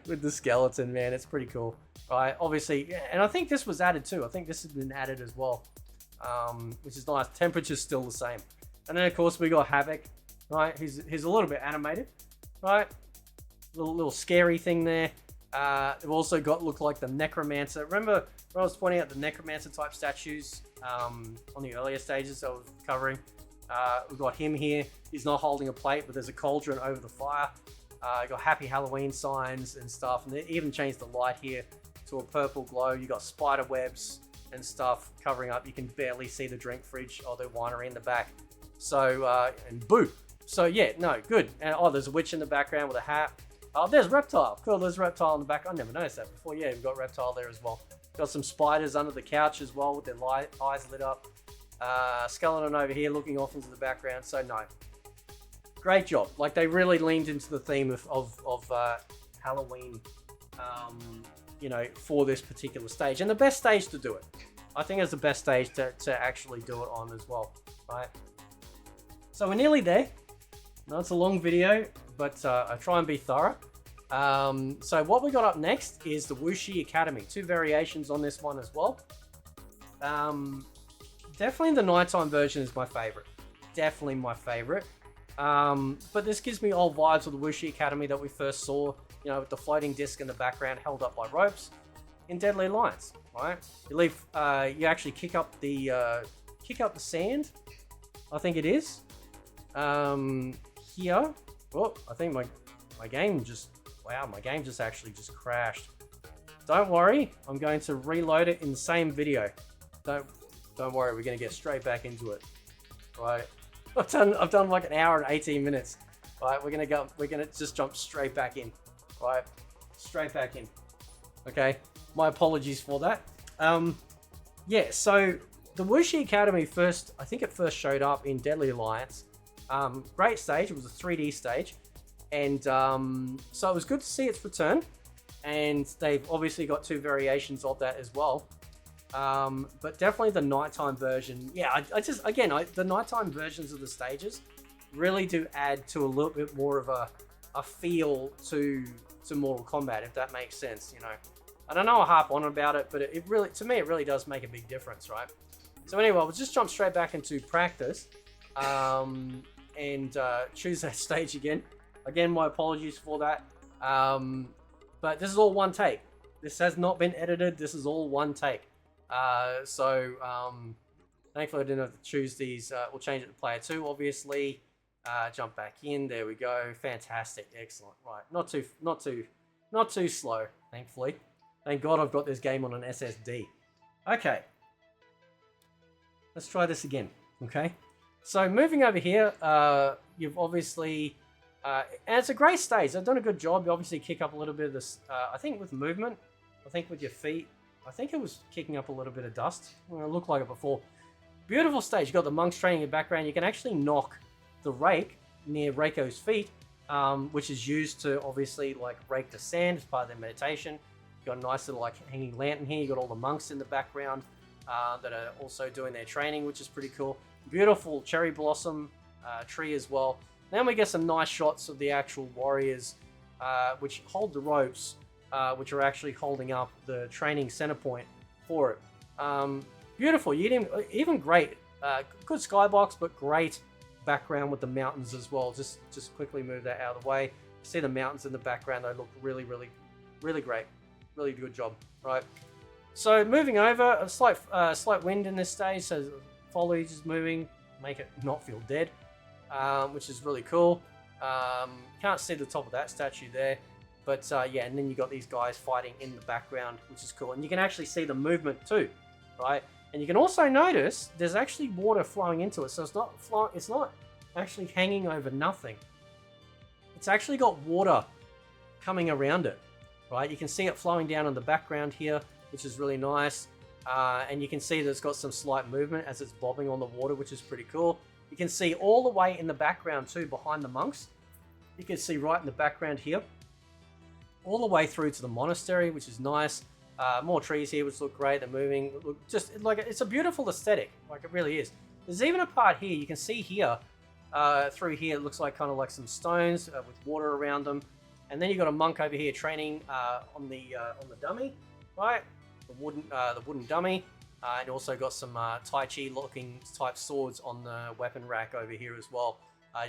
with the skeleton, man. It's pretty cool, right? Obviously, and I think this was added too. I think this has been added as well, which is nice. Temperature's still the same. And then of course we got Havoc, right? He's a little bit animated, right? Little scary thing there. We've also got look like the Necromancer. Remember when I was pointing out the Necromancer type statues on the earlier stages I was covering? We've got him here. He's not holding a plate, but there's a cauldron over the fire. Got Happy Halloween signs and stuff, and they even changed the light here to a purple glow. You got spider webs and stuff covering up. You can barely see the drink fridge or the winery in the back. So and boo. So yeah, no, good. And oh, there's a witch in the background with a hat. Oh, there's Reptile. Cool, there's Reptile in the back. I never noticed that before. Yeah, we've got Reptile there as well. Got some spiders under the couch as well with their eyes lit up. Skeleton over here looking off into the background. So no, great job. Like they really leaned into the theme of Halloween, you know, for this particular stage. And the best stage to do it. I think it's the best stage to actually do it on as well, right? So we're nearly there. No, it's a long video, but I try and be thorough. So what we got up next is the Wuxi Academy. 2 variations on this one as well. Definitely the nighttime version is my favorite. Definitely my favorite. But this gives me old vibes of the Wuxi Academy that we first saw, you know, with the floating disc in the background held up by ropes in Deadly Alliance, right? You leave, you actually kick up the sand, I think it is. Here, oh, I think my game just, wow, my game just actually just crashed. Don't worry, I'm going to reload it in the same video. Don't worry, we're gonna get straight back into it. Right, I've done like an hour and 18 minutes. Right, we're gonna just jump straight back in. Right, straight back in. Okay, my apologies for that. Yeah, so the Wuxi Academy I think it first showed up in Deadly Alliance. Great stage, it was a 3D stage. And so it was good to see its return. And they've obviously got 2 variations of that as well. But definitely the nighttime version. Yeah, the nighttime versions of the stages really do add to a little bit more of a feel to Mortal Kombat, if that makes sense, you know. And I know I harp on about it, but it really, to me, it really does make a big difference, right? So anyway, we'll just jump straight back into practice and choose that stage again. Again, my apologies for that. But this is all one take. This has not been edited. This is all one take. So thankfully I didn't have to choose these. We'll change it to player 2, obviously. Jump back in. There we go. Fantastic. Excellent. Right. Not too slow, thankfully. Thank God I've got this game on an SSD. Okay. Let's try this again. Okay. So moving over here, you've obviously And it's a great stage. They've done a good job. You obviously kick up a little bit of this, I think with movement, I think with your feet, I think it was kicking up a little bit of dust. Well, it looked like it before. Beautiful stage. You've got the monks training in the background. You can actually knock the rake near Reiko's feet, which is used to obviously like rake the sand as part of their meditation. You've got a nice little like hanging lantern here. You've got all the monks in the background that are also doing their training, which is pretty cool. Beautiful cherry blossom tree as well. Then we get some nice shots of the actual warriors, which hold the ropes, which are actually holding up the training center point for it. Beautiful, even great, good skybox, but great background with the mountains as well. Just quickly move that out of the way. See the mountains in the background; they look really, really, really great. Really good job, right? So moving over, a slight wind in this stage, so foliage is moving, make it not feel dead. Which is really cool. Can't see the top of that statue there, but yeah, and then you got these guys fighting in the background, which is cool, and you can actually see the movement too, right? And you can also notice there's actually water flowing into it, so it's not actually hanging over nothing. It's actually got water coming around it, right? You can see it flowing down in the background here, which is really nice, and you can see that it's got some slight movement as it's bobbing on the water, which is pretty cool. You can see all the way in the background too, behind the monks. You can see right in the background here, all the way through to the monastery, which is nice. More trees here, which look great. They're moving. Look just like it's a beautiful aesthetic, like it really is. There's even a part here you can see here, through here. It looks like kind of like some stones with water around them, and then you got a monk over here training on the dummy, right? The wooden dummy. And also got some Tai Chi looking type swords on the weapon rack over here as well.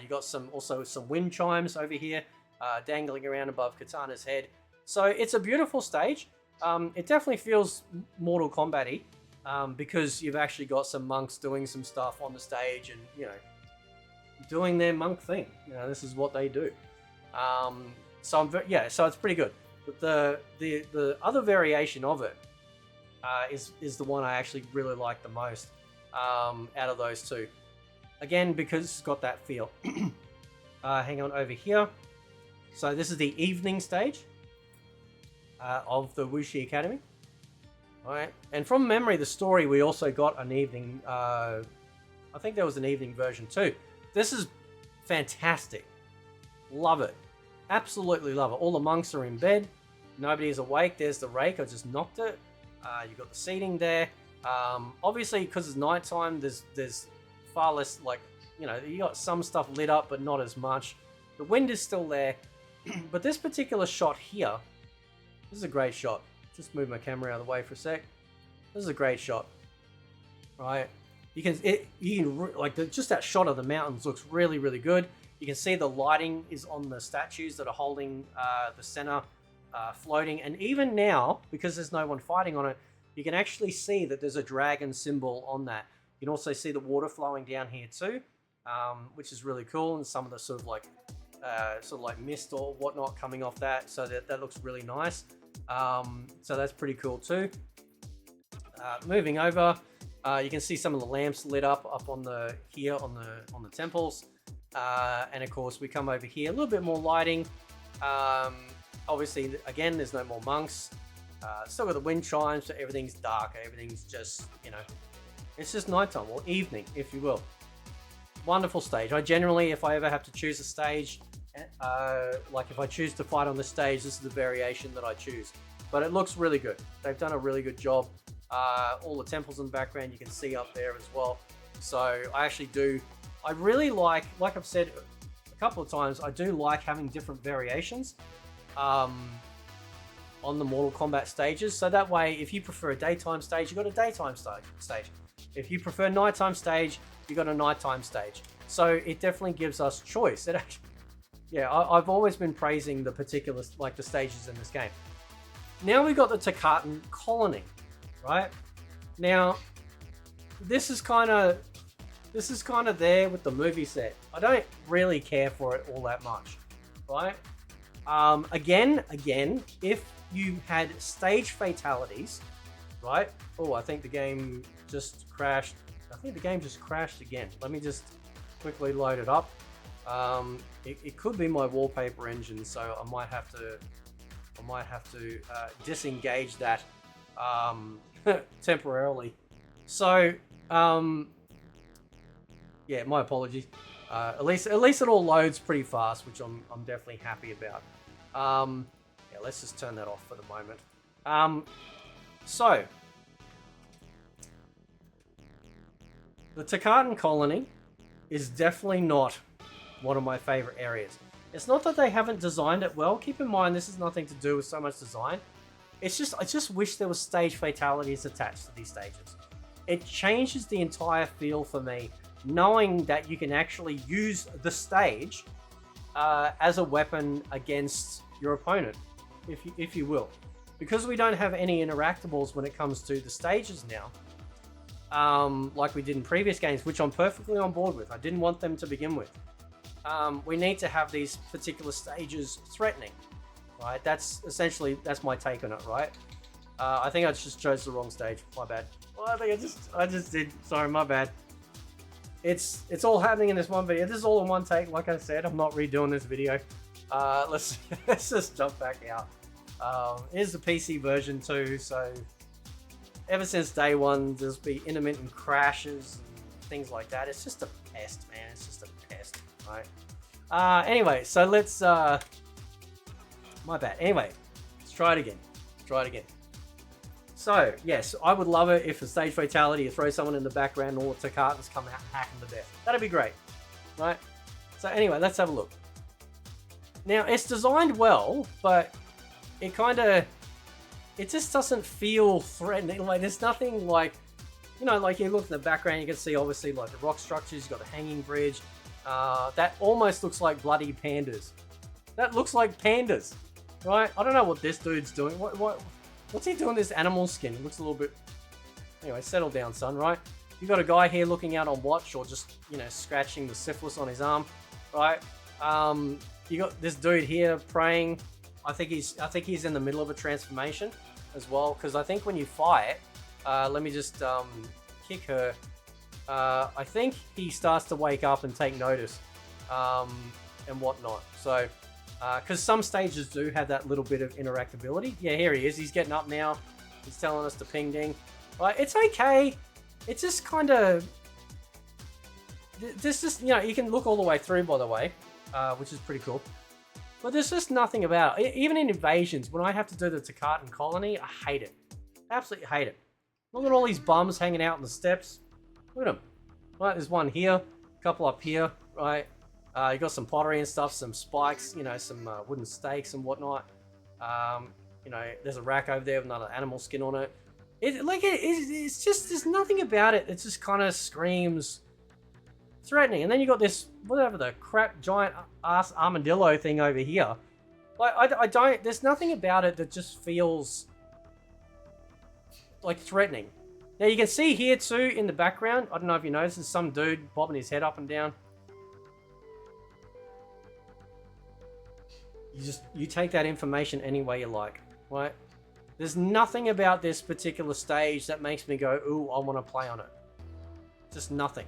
You got also some wind chimes over here dangling around above Katana's head. So it's a beautiful stage. It definitely feels Mortal Kombat-y because you've actually got some monks doing some stuff on the stage and, you know, doing their monk thing. You know, this is what they do. So it's pretty good. But the other variation of it is the one I actually really like the most out of those two. Again, because it's got that feel. Hang on over here. So this is the evening stage of the Wuxi Academy. All right, and from memory, the story we also got an evening. I think there was an evening version too. This is fantastic. Love it. Absolutely love it. All the monks are in bed. Nobody is awake. There's the rake. I just knocked it. You've got the seating there. Obviously, because it's nighttime, there's far less, like, you know, you got some stuff lit up, but not as much. The wind is still there. But this particular shot here, this is a great shot. Just move my camera out of the way for a sec. This is a great shot, right? Just that shot of the mountains looks really, really good. You can see the lighting is on the statues that are holding the center, floating. And even now, because there's no one fighting on it, you can actually see that there's a dragon symbol on that. You can also see the water flowing down here too, which is really cool. And some of the sort of like mist or whatnot coming off that. So that looks really nice. So that's pretty cool too. Moving over, you can see some of the lamps lit up on the temples. And of course we come over here, a little bit more lighting. Obviously, again, there's no more monks. Still got the wind chimes, so everything's dark. Everything's just, you know, it's just nighttime or evening, if you will. Wonderful stage. I generally, if I ever have to choose a stage, like if I choose to fight on the stage, this is the variation that I choose. But it looks really good. They've done a really good job. All the temples in the background you can see up there as well. So I really like I've said a couple of times, I do like having different variations on the Mortal Kombat stages. So that way, if you prefer a daytime stage, you've got a daytime stage. If you prefer a nighttime stage, you've got a nighttime stage. So it definitely gives us choice. It actually, yeah, I've always been praising the particular, like the stages in this game. Now we got the Takatan Colony, right? Now, this is kind of there with the movie set. I don't really care for it all that much, right? Again, if you had stage fatalities, right? Oh, I think the game just crashed. I think the game just crashed again. Let me just quickly load it up. It could be my wallpaper engine, so I might have to disengage that temporarily. So yeah, my apologies. At least it all loads pretty fast, which I'm definitely happy about. Yeah, let's just turn that off for the moment. So the Takatan colony is definitely not one of my favorite areas. It's not that they haven't designed it well. Keep in mind, this has nothing to do with so much design. It's just, I just wish there was stage fatalities attached to these stages. It changes the entire feel for me, knowing that you can actually use the stage as a weapon against your opponent, if you will. Because we don't have any interactables when it comes to the stages now, like we did in previous games, which I'm perfectly on board with. I didn't want them to begin with. We need to have these particular stages threatening, right? That's my take on it, right? I think I just chose the wrong stage. My bad. Well, I think I just did. Sorry, my bad. It's all happening in this one video. This is all in one take. Like I said, I'm not redoing this video. Let's just jump back out. Here's the PC version too. So ever since day one, there's been intermittent crashes and things like that. It's just a pest, man. It's just a pest, right? Anyway, so let's. My bad. Anyway, let's try it again. So, yes, I would love it if a stage fatality, you throw someone in the background and all the Takatans come out and hack them to death. That'd be great, right? So anyway, let's have a look. Now, it's designed well, but it just doesn't feel threatening. Like, there's nothing like, you know, like you look in the background, you can see obviously like the rock structures, you've got the hanging bridge. That almost looks like bloody pandas. That looks like pandas, right? I don't know what this dude's doing. What's he doing this animal skin? It looks a little bit... Anyway, settle down, son, right? You got a guy here looking out on watch or just, you know, scratching the syphilis on his arm, right? You got this dude here praying. I think he's in the middle of a transformation as well, because I think when you fight, let me just kick her. I think he starts to wake up and take notice and whatnot. So... because some stages do have that little bit of interactability. Yeah, here he is. He's getting up now. He's telling us to ping ding. Right, it's okay. It's just kind of... This just, you know, you can look all the way through, by the way, which is pretty cool. But there's just nothing about it. Even in Invasions, when I have to do the Takatan colony, I hate it. Absolutely hate it. Look at all these bums hanging out on the steps. Look at them. Right, there's one here, a couple up here, right? You got some pottery and stuff, some spikes, you know, some wooden stakes and whatnot. You know, there's a rack over there with another animal skin on it. It's just, there's nothing about it. It just kind of screams threatening. And then you got this, whatever the crap giant ass armadillo thing over here. Like, there's nothing about it that just feels like threatening. Now you can see here too in the background, I don't know if you noticed, there's some dude bobbing his head up and down. You take that information any way you like, right? There's nothing about this particular stage that makes me go, ooh, I want to play on it. Just nothing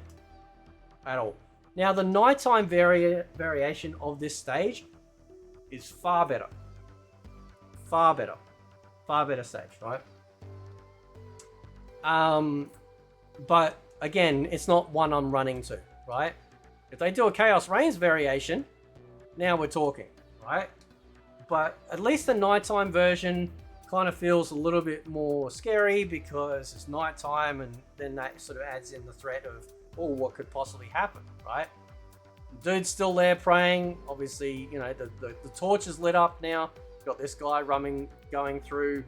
at all. Now, the nighttime variation of this stage is far better. Far better. Far better stage, right? But again, it's not one I'm running to, right? If they do a Chaos Reigns variation, now we're talking, right? But at least the nighttime version kind of feels a little bit more scary because it's nighttime, and then that sort of adds in the threat of, oh, what could possibly happen, right? The dude's still there praying. Obviously, you know, the torch is lit up now. You've got this guy going through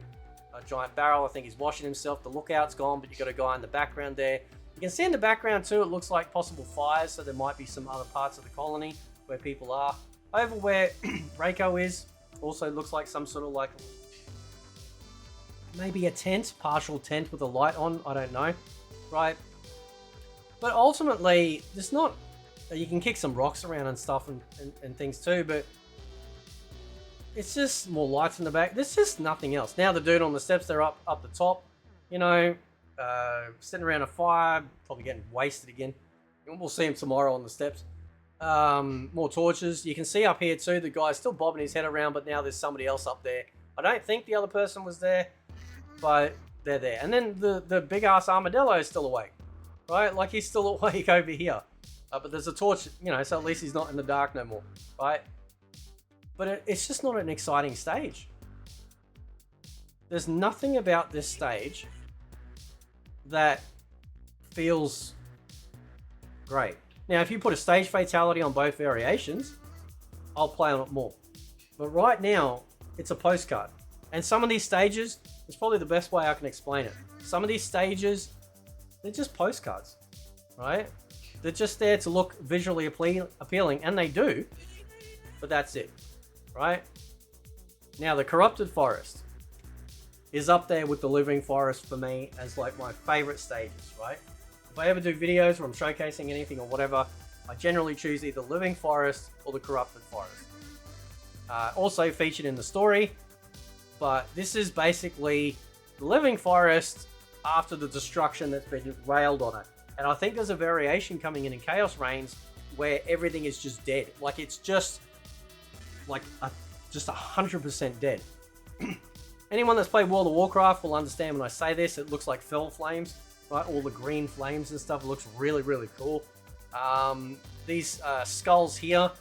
a giant barrel. I think he's washing himself. The lookout's gone, but you've got a guy in the background there. You can see in the background too, it looks like possible fires, so there might be some other parts of the colony where people are. Over where Reiko is, also looks like some sort of like, maybe a tent, partial tent with a light on, I don't know, right? But ultimately, there's not, you can kick some rocks around and stuff and things too, but it's just more lights in the back. There's just nothing else. Now the dude on the steps, they're up the top, you know, sitting around a fire, probably getting wasted again. We'll see him tomorrow on the steps. More torches. You can see up here too, the guy's still bobbing his head around, but now there's somebody else up there. I don't think the other person was there, but they're there. And then the big ass armadillo is still awake, right? Like he's still awake over here. But there's a torch, you know, so at least he's not in the dark no more, right? But it's just not an exciting stage. There's nothing about this stage that feels great. Now, if you put a stage fatality on both variations, I'll play on it more. But right now, it's a postcard. And some of these stages, it's probably the best way I can explain it. Some of these stages, they're just postcards, right? They're just there to look visually appealing, and they do, but that's it, right? Now, the Corrupted Forest is up there with the Living Forest for me as like my favorite stages, right? If I ever do videos where I'm showcasing anything or whatever, I generally choose either Living Forest or the Corrupted Forest. Also featured in the story, but this is basically the Living Forest after the destruction that's been railed on it. And I think there's a variation coming in Chaos Reigns where everything is just dead. Like it's just like just 100% dead. Anyone that's played World of Warcraft will understand when I say this. It looks like fell flames, right? All the green flames and stuff. It looks really, really cool. These skulls here,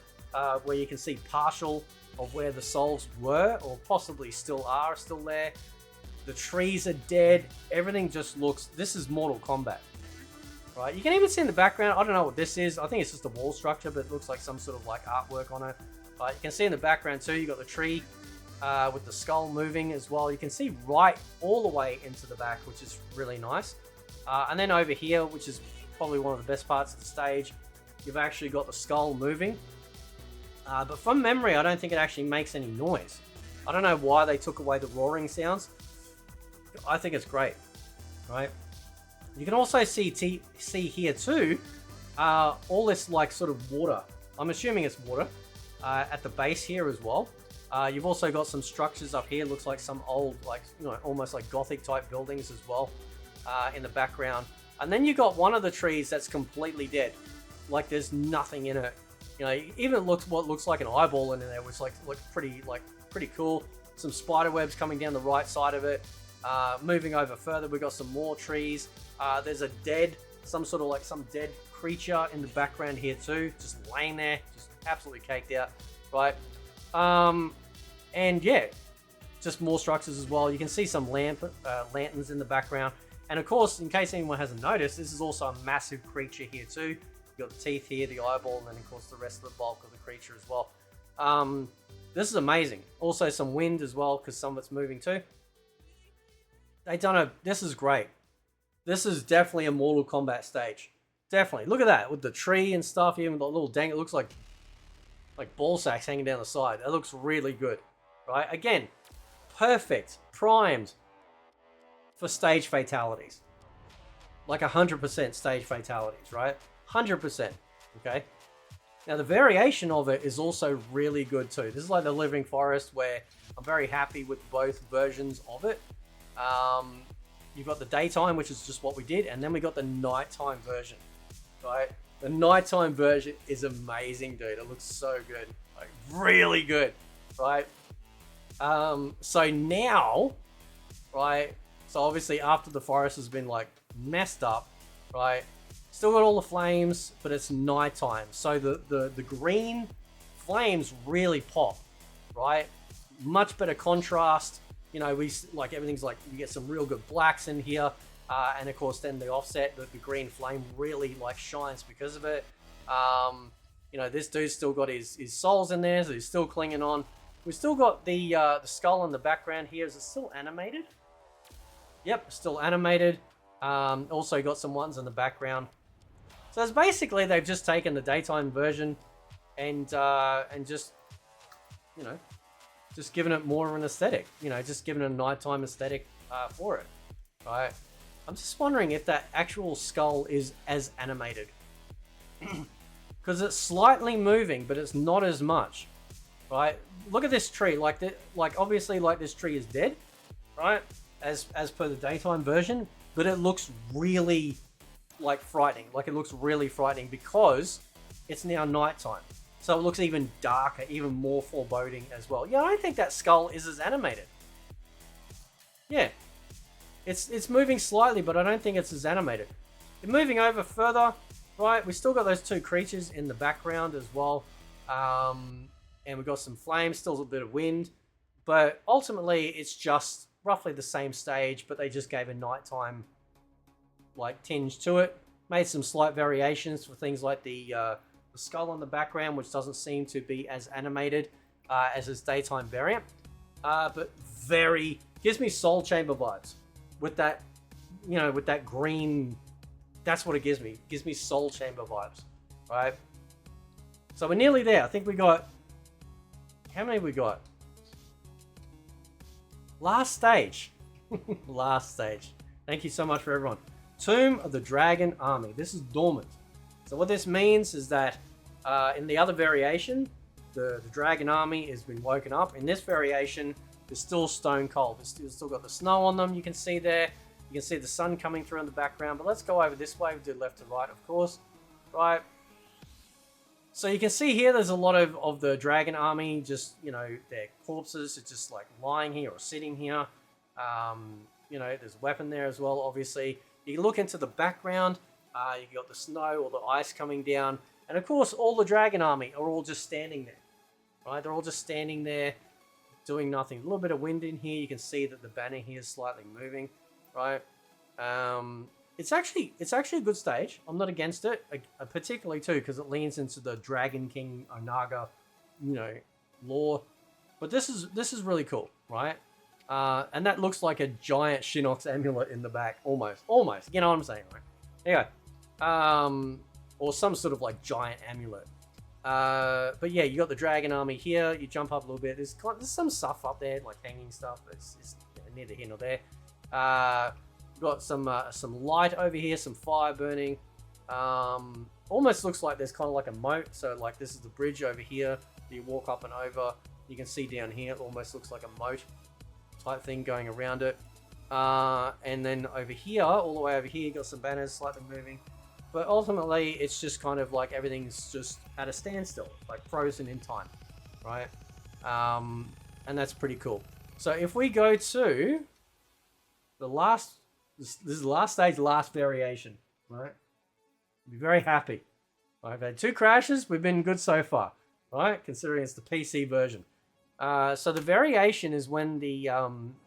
where you can see partial of where the souls were, or possibly still are, still there. The trees are dead. Everything just looks... This is Mortal Kombat, right? You can even see in the background, I don't know what this is. I think it's just a wall structure, but it looks like some sort of like artwork on it. You can see in the background too, you got the tree with the skull moving as well. You can see right all the way into the back, which is really nice. And then over here, which is probably one of the best parts of the stage, you've actually got the skull moving. But from memory, I don't think it actually makes any noise. I don't know why they took away the roaring sounds. I think it's great, right? You can also see here too, all this like sort of water. I'm assuming it's water at the base here as well. You've also got some structures up here. Looks like some old, like, you know, almost like Gothic type buildings as well in the background. And then you got one of the trees that's completely dead. Like there's nothing in it. You know, even looks what looks like an eyeball in there, which looks pretty cool. Some spider webs coming down the right side of it. Moving over further, we got some more trees. There's a some dead creature in the background here too, just laying there, just absolutely caked out, right? And yeah, just more structures as well. You can see some lanterns in the background. And of course, in case anyone hasn't noticed, this is also a massive creature here too. You got the teeth here, the eyeball, and then of course the rest of the bulk of the creature as well. This is amazing. Also some wind as well, because some of it's moving too. This is great. This is definitely a Mortal Kombat stage. Definitely. Look at that, with the tree and stuff, even the little it looks like ball sacks hanging down the side. That looks really good, right? Again, perfect, primed for stage fatalities. Like 100% stage fatalities, right? 100%, okay? Now, the variation of it is also really good too. This is like the Living Forest, where I'm very happy with both versions of it. You've got the daytime, which is just what we did, and then we got the nighttime version, right? The nighttime version is amazing, dude. It looks so good, like really good, right? So now, right? So obviously after the forest has been like messed up, right? Still got all the flames, but it's nighttime. So the green flames really pop, right? Much better contrast. You know, everything's like, you get some real good blacks in here. And of course, then the offset, the green flame really like shines because of it. You know, this dude's still got his souls in there, so he's still clinging on. We've still got the skull in the background here. Is it still animated? Yep, still animated. Also got some ones in the background. So it's basically, they've just taken the daytime version and just, you know, just given it more of an aesthetic. You know, just given it a nighttime aesthetic for it, right? I'm just wondering if that actual skull is as animated. Because it's slightly moving, but it's not as much, right? Look at this tree. Obviously, this tree is dead, right? As per the daytime version, but it looks really frightening. Like, it looks really frightening because it's now nighttime. So it looks even darker, even more foreboding as well. Yeah, I don't think that skull is as animated. Yeah, it's moving slightly, but I don't think it's as animated. And moving over further, right, we still got those two creatures in the background as well. And we've got some flames, still a bit of wind. But ultimately, it's just roughly the same stage, but they just gave a nighttime like tinge to it. Made some slight variations for things like the skull in the background, which doesn't seem to be as animated as its daytime variant. But very, gives me Soul Chamber vibes with that, you know, with that green. That's what it gives me. It gives me Soul Chamber vibes, right? So we're nearly there. I think we got, how many we got? Last stage. Last stage. Thank you so much for everyone. Tomb of the Dragon Army. This is dormant. So what this means is that in the other variation, the Dragon Army has been woken up. In this variation, it's still stone cold. It's still got the snow on them. You can see there. You can see the sun coming through in the background. But let's go over this way. We do left to right, of course. Right. So you can see here, there's a lot of the Dragon Army, just, you know, their corpses are just like lying here or sitting here. You know, there's a weapon there as well, obviously. You look into the background, you've got the snow or the ice coming down. And of course, all the Dragon Army are all just standing there, right? They're all just standing there doing nothing. A little bit of wind in here. You can see that the banner here is slightly moving, right? It's actually a good stage. I'm not against it, particularly too because it leans into the Dragon King Onaga, you know, lore. But this is really cool, right? And that looks like a giant Shinnok's amulet in the back, almost. You know what I'm saying, right? Anyway, or some sort of like giant amulet. But yeah, you got the Dragon Army here. You jump up a little bit. There's some stuff up there, like hanging stuff, but it's neither here nor there. Got some light over here, some fire burning. Almost looks like there's kind of like a moat. So like this is the bridge over here. You walk up and over. You can see down here, it almost looks like a moat type thing going around it. And then over here, all the way over here, you got some banners slightly moving. But ultimately, it's just kind of like everything's just at a standstill, like frozen in time, right? And that's pretty cool. So if we go to the last, this is the last stage, last variation, right? Be very happy. I've had 2 crashes. We've been good so far, right? Considering it's the PC version. So the variation is when the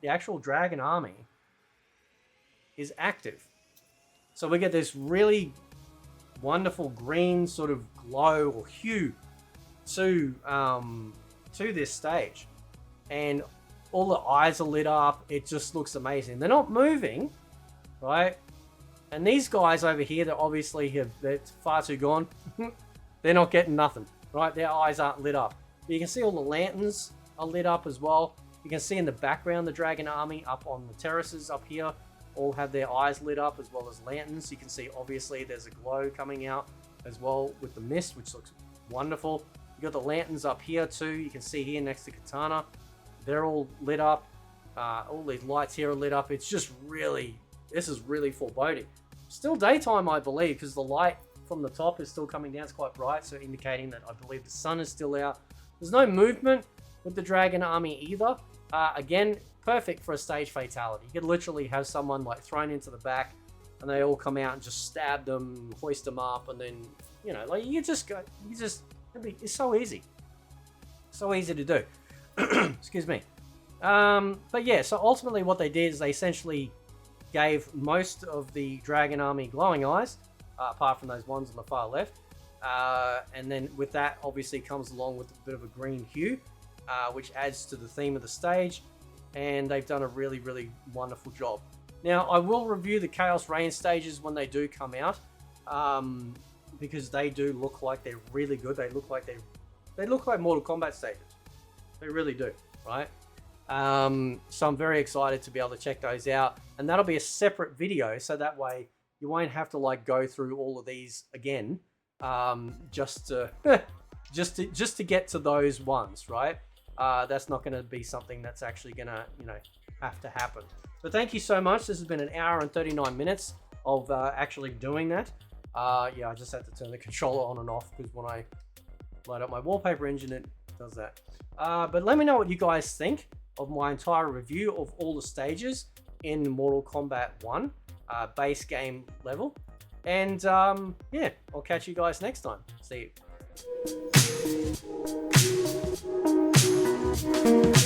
actual Dragon Army is active. So we get this really wonderful green sort of glow or hue to this stage, and all the eyes are lit up. It just looks amazing. They're not moving, right? And these guys over here that obviously they're far too gone. They're not getting nothing, right? Their eyes aren't lit up. But you can see all the lanterns are lit up as well. You can see in the background the Dragon Army up on the terraces up here all have their eyes lit up as well as lanterns. You can see obviously there's a glow coming out as well with the mist, which looks wonderful. You got the lanterns up here too. You can see here next to Katana, they're all lit up. All these lights here are lit up. It's just really, this is really foreboding. Still daytime, I believe, because the light from the top is still coming down. It's quite bright, so indicating that I believe the sun is still out. There's no movement with the Dragon Army either. Again, perfect for a stage fatality. You could literally have someone like thrown into the back and they all come out and just stab them, hoist them up, and then, you know, like it's so easy. So easy to do. Excuse me. But yeah, so ultimately what they did is they essentially gave most of the Dragon Army glowing eyes, apart from those ones on the far left. And then with that obviously comes along with a bit of a green hue, which adds to the theme of the stage. And they've done a really, really wonderful job. Now, I will review the Chaos Reign stages when they do come out, because they do look like they're really good. They look like Mortal Kombat stages. They really do, right? So I'm very excited to be able to check those out, and that'll be a separate video, so that way you won't have to like go through all of these again, just to get to those ones, right? That's not going to be something that's actually going to, you know, have to happen. But thank you so much. This has been an hour and 39 minutes of actually doing that. Yeah, I just had to turn the controller on and off because when I load up my wallpaper engine, it does that. But let me know what you guys think of my entire review of all the stages in Mortal Kombat 1 base game level. And yeah, I'll catch you guys next time. See you.